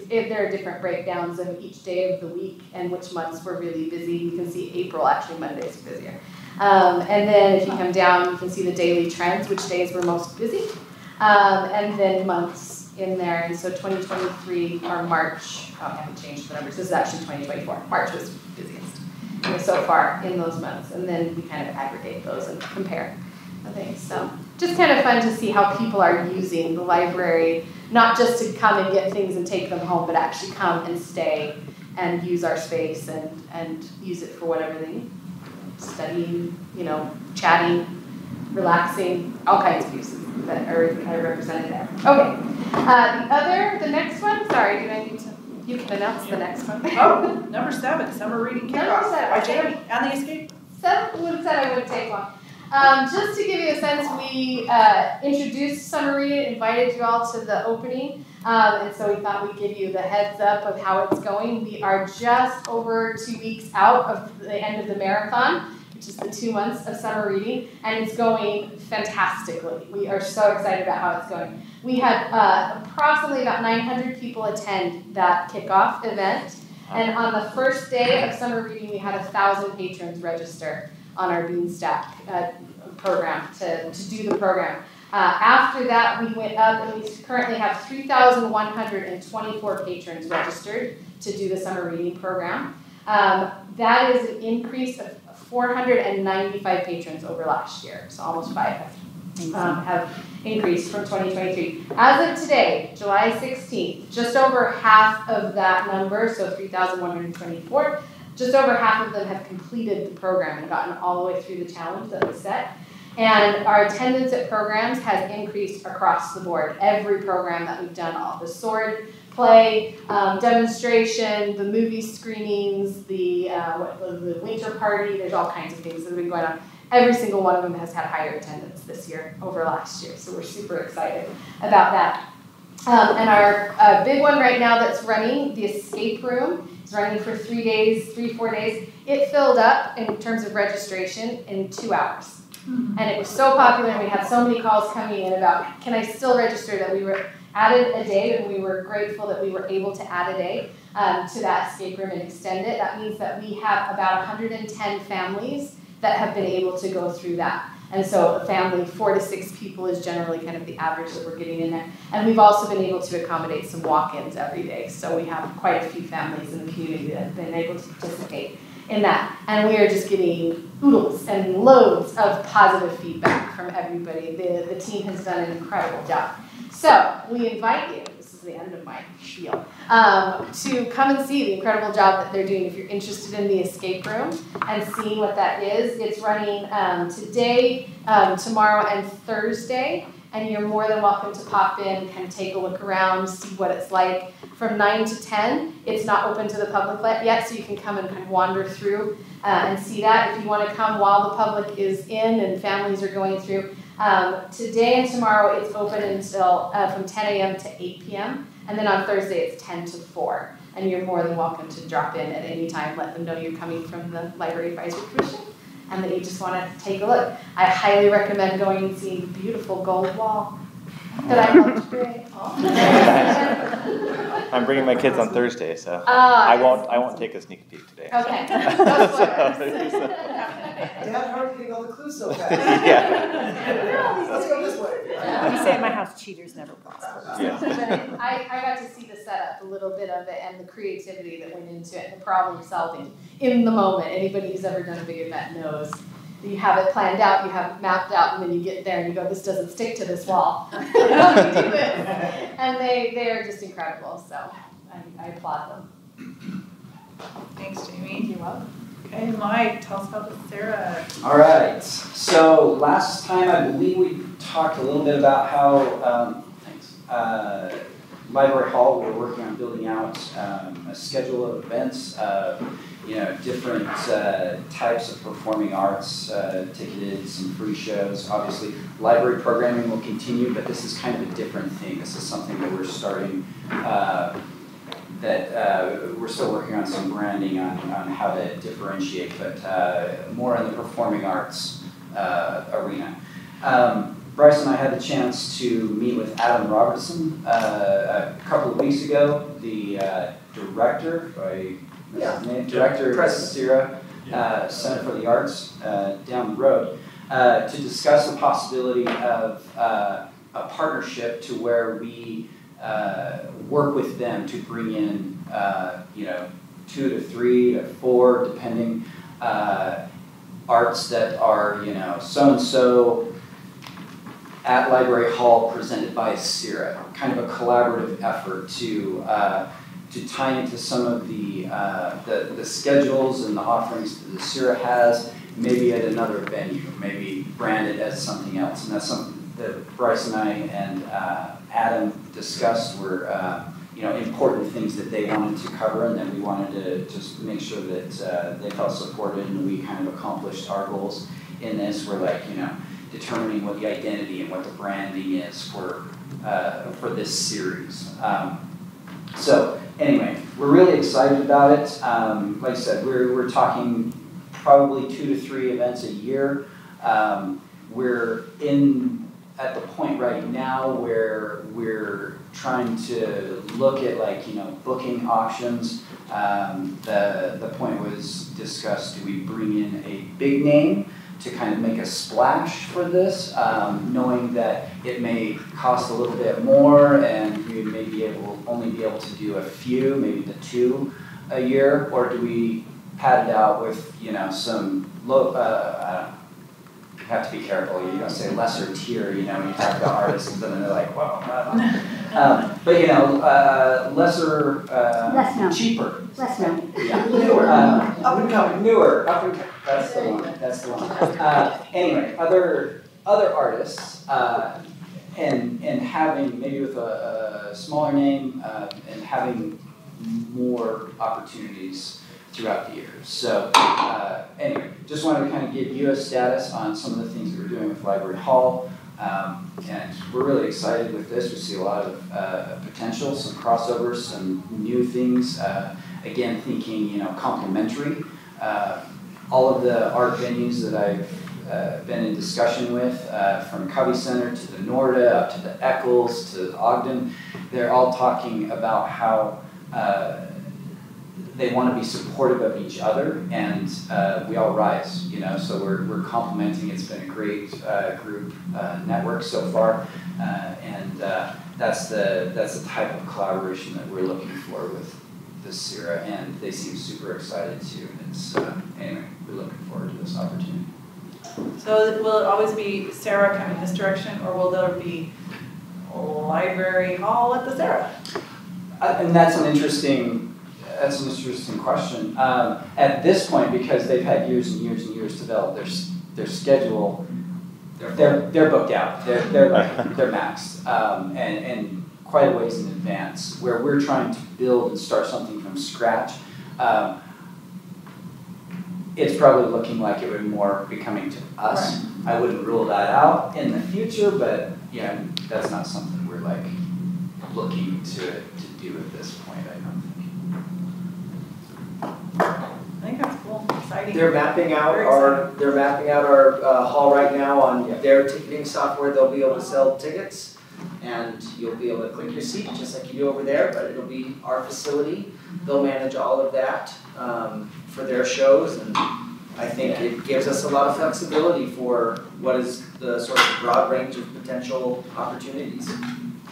there are different breakdowns of each day of the week and which months were really busy. You can see April, actually Mondays are busier. And then if you come down, you can see the daily trends, which days were most busy, and then months in there. And so 2023 or March, I haven't changed the numbers. This is actually 2024. March was busiest so far in those months, and then we kind of aggregate those and compare things. So just kind of fun to see how people are using the library, not just to come and get things and take them home, but actually come and stay and use our space and use it for whatever they need. Studying, chatting, relaxing, all kinds of uses that are kind of represented there. Okay, the next one, sorry, do I need to? You can announce the next one. Oh, number 7, summer reading kickoff by Jamie and the escape. 7 would have said I wouldn't take long. Just to give you a sense, we introduced summer reading, invited you all to the opening, and so we thought we'd give you the heads up of how it's going. We are just over 2 weeks out of the end of the marathon, which is the 2 months of summer reading, and it's going fantastically. We are so excited about how it's going. We had approximately about 900 people attend that kickoff event. And on the first day of summer reading, we had 1,000 patrons register on our Beanstack program to do the program. After that, we went up and we currently have 3,124 patrons registered to do the summer reading program. That is an increase of 495 patrons over last year, so almost 500 have increased from 2023. As of today, July 16th, just over half of that number, so 3,124, just over half of them have completed the program and gotten all the way through the challenge that was set. And our attendance at programs has increased across the board. Every program that we've done, all the sword play, demonstration, the movie screenings, the winter party, there's all kinds of things that have been going on. Every single one of them has had higher attendance this year over last year, so we're super excited about that. And our big one right now that's running, the escape room, is running for 4 days. It filled up in terms of registration in 2 hours. And it was so popular, and we had so many calls coming in about, can I still register, that we were added a day, and we were grateful that we were able to add a day to that escape room and extend it. That means that we have about 110 families that have been able to go through that. And so a family, 4 to 6 people is generally kind of the average that we're getting in there. And we've also been able to accommodate some walk-ins every day. So we have quite a few families in the community that have been able to participate in that. And we are just getting oodles and loads of positive feedback from everybody. The team has done an incredible job. So we invite you, this is the end of my spiel, to come and see the incredible job that they're doing. If you're interested in the escape room and seeing what that is, it's running today, tomorrow, and Thursday. And you're more than welcome to pop in, kind of take a look around, see what it's like. From 9 to 10, it's not open to the public yet, so you can come and kind of wander through and see that. If you want to come while the public is in and families are going through, today and tomorrow it's open until from 10 a.m. to 8 p.m. And then on Thursday it's 10 to 4. And you're more than welcome to drop in at any time. Let them know you're coming from the Library Advisory Commission and that you just want to take a look. I highly recommend going and seeing the beautiful gold wall that I helped create. I'm bringing my kids on Thursday, so I won't take a sneak peek today. Okay. Dad, how are you getting all the clues so fast? Yeah. Let's go this way. We say at my house, cheaters never prosper. Yeah. But I got to see the setup, a little bit of it, and the creativity that went into it, and the problem solving in the moment. Anybody who's ever done a big event knows you have it planned out, you have it mapped out, and then you get there and you go, this doesn't stick to this wall. How do we do this? And they are just incredible, so I applaud them. Thanks, Jamie. You're welcome. Okay, Mike, tell us about the SCERA. All right. So last time I believe we talked a little bit about how Library Hall, we're working on building out a schedule of events, different types of performing arts, ticketed, some free shows. Obviously, library programming will continue, but this is kind of a different thing. This is something that we're starting, we're still working on some branding on how to differentiate, but more in the performing arts arena. Bryce and I had the chance to meet with Adam Robertson a couple of weeks ago, the director, director of SCERA, Center for the Arts, down the road, to discuss the possibility of a partnership to where we work with them to bring in, 2 to 3 to 4, depending, arts that are, so-and-so at Library Hall presented by SCERA, kind of a collaborative effort to tie into some of the schedules and the offerings that the SCERA has, maybe at another venue, maybe branded as something else. And that's something that Bryce and I and Adam discussed were important things that they wanted to cover, and then we wanted to just make sure that they felt supported, and we kind of accomplished our goals in this. We're determining what the identity and what the branding is for this series. So anyway, we're really excited about it. Like I said, we're talking probably 2 to 3 events a year. We're in at the point right now where we're trying to look at like, booking options. The point was discussed, do we bring in a big name to kind of make a splash for this, knowing that it may cost a little bit more and we may only be able to do a few, maybe the 2 a year, or do we pad it out with, some low, you have to be careful, you're gonna say lesser tier, when you talk about artists, and then they're like, whoa. But lesser, Less known. cheaper. Less known. Yeah, newer, up and coming, newer, up and coming, that's the one. Anyway, other artists, and having, maybe with a smaller name, and having more opportunities throughout the year. So anyway, just wanted to kind of give you a status on some of the things that we're doing with Library Hall. And we're really excited with this. We see a lot of potential, some crossovers, some new things. Again, thinking, complementary. All of the art venues that I've been in discussion with, from Covey Center to the Norda, up to the Eccles, to Ogden, they're all talking about how they want to be supportive of each other, and we all rise, so we're complementing. It's been a great group network so far, and that's the type of collaboration that we're looking for with the SCERA, and they seem super excited too. It's anyway, we're looking forward to this opportunity. So will it always be SCERA coming this direction, or will there be Library Hall at the SCERA? And that's an interesting question. At this point, because they've had years and years and years to develop their schedule, they're booked out. They're maxed, and quite a ways in advance. Where we're trying to build and start something from scratch, it's probably looking like it would more be coming to us. Right. I wouldn't rule that out in the future, but that's not something we're like looking to do at this point, I don't think. I think that's cool, exciting. They're mapping out our hall right now on their ticketing software. They'll be able to sell tickets, and you'll be able to click your seat just like you do over there, but it'll be our facility. They'll manage all of that for their shows, and I think it gives us a lot of flexibility for what is the sort of broad range of potential opportunities.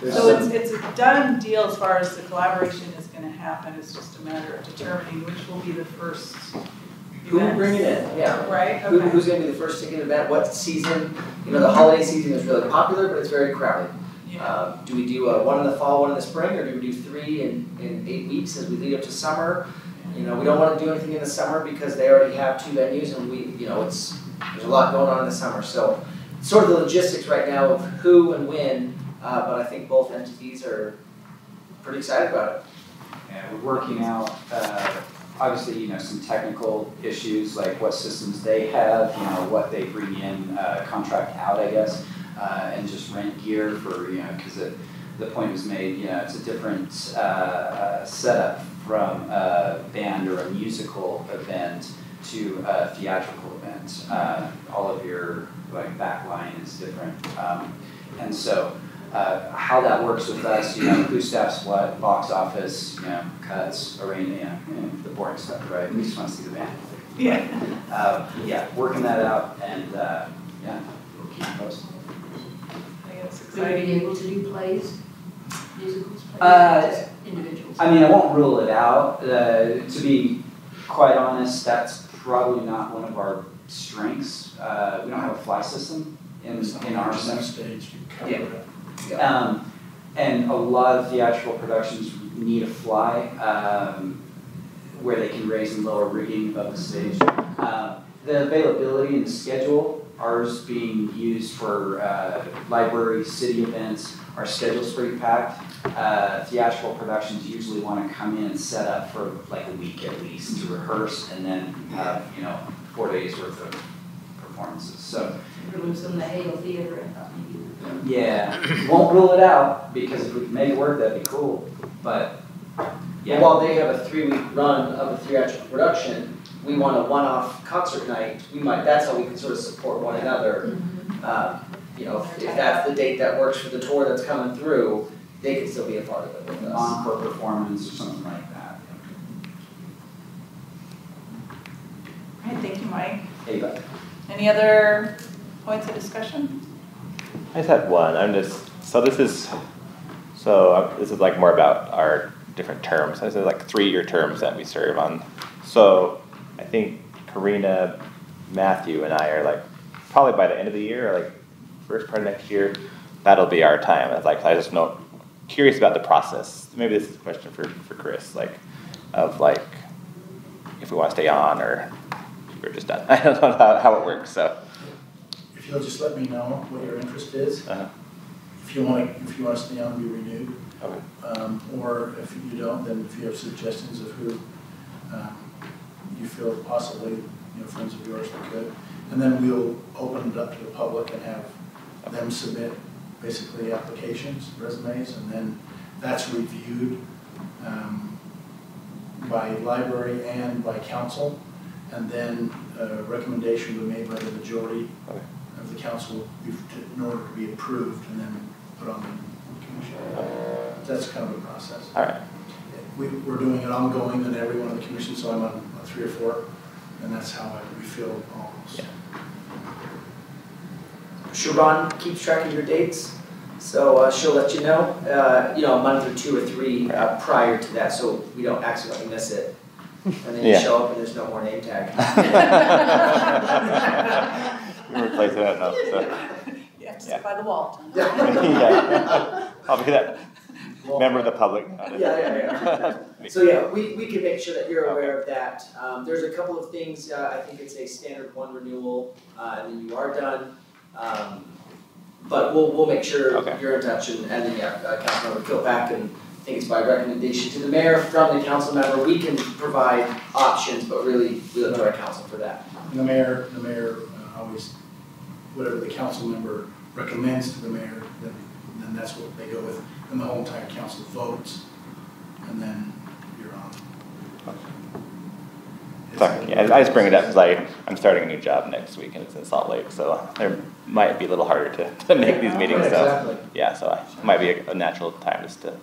So it's a done deal as far as the collaboration is going to happen. It's just a matter of determining which will be the first Who will bring it in, yeah. Right, okay. Who's going to be the first ticket event, what season? The holiday season is really popular, but it's very crowded. Yeah. Do we do one in the fall, one in the spring, or do we do 3 in 8 weeks as we lead up to summer? We don't want to do anything in the summer because they already have 2 venues, and there's a lot going on in the summer. So sort of the logistics right now of who and when, but I think both entities are pretty excited about it. Yeah, we're working out, obviously, some technical issues like what systems they have, what they bring in, contract out, I guess, and just rent gear for, because the point was made, it's a different setup from a band or a musical event to a theatrical event. All of your backline is different, and so how that works with us, who staffs what, box office, cuts, arrangement, the boring stuff, right? We just want to see the band. Yeah. Working that out, and we'll keep you posted. I think it's Would you exciting. be able to do plays, musicals, plays, individuals? I mean, I won't rule it out. To be quite honest, that's probably not one of our strengths. We don't have a fly system in our center. Stage, you cover Yeah. it. And a lot of theatrical productions need a fly where they can raise and lower rigging above the stage. The availability and the schedule, ours being used for library, city events, our schedule's pretty packed. Theatrical productions usually want to come in and set up for a week at least to rehearse, and then have 4 days worth of performances. So. We're losing the Hale Theater, I thought maybe. Yeah, won't rule it out, because if we can make it work, that'd be cool. But Yeah. While they have a 3-week run of a theatrical production, we want a one-off concert night. That's how we can sort of support one another. you know, if that's the date that works for the tour that's coming through, they could still be a part of it with us. Encore performance or something like that. All right, thank you, Mike. Hey, but Any other points of discussion? I just had one. This is like more about our different terms. This is like 3-year terms that we serve on. So I think Karina, Matthew, and I are like probably by the end of the year, or like first part of next year, that'll be our time. It's like I just know, curious about the process. Maybe this is a question for Chris, like of like if we want to stay on or if we're just done. I don't know how it works. So If you'll just let me know what your interest is. If you want to stay on, be renewed. Okay. Or if you don't, then if you have suggestions of who you feel possibly, friends of yours that could. And then we'll open it up to the public and have them submit basically applications, resumes, and then that's reviewed by library and by council. And then a recommendation will be made by the majority of the council in order to be approved and then put on the commission. That's kind of a process. All right. We're doing it ongoing in every one of the commissions, so I'm on 3 or 4, and that's how we feel almost. Yeah. Sharon keeps track of your dates, so she'll let you know, a month or 2 or 3 prior to that, so we don't accidentally miss it. And then you show up and there's no more name tag. We're replacing that now. So. Yeah, just by the wall. Yeah. I'll be that member of the public. Yeah. So we can make sure that you're aware of that. There's a couple of things, I think it's a standard 1 renewal, and then you are done. But we'll make sure you're in touch, and then Councilmember Kilpack, and I think it's by recommendation to the mayor from the council member. We can provide options, but really we look to our council for that. And the mayor always, whatever the council member recommends to the mayor, then that's what they go with. And the whole entire council votes, and then you're on. Sorry, yeah, I just bring it up because I'm starting a new job next week and it's in Salt Lake, so it might be a little harder to make these meetings. So Exactly. yeah, so it might be a natural time just to,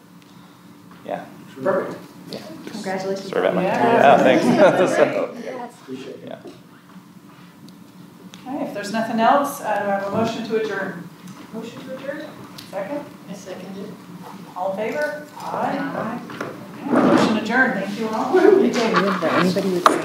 Perfect. yeah. Congratulations. Serve at my Yes. thanks. So, Appreciate it. yeah. Okay, if there's nothing else, do I have a motion to adjourn? Motion to adjourn? Second? I second it. All in favor? Aye. Okay, motion adjourned, thank you all. Anybody would say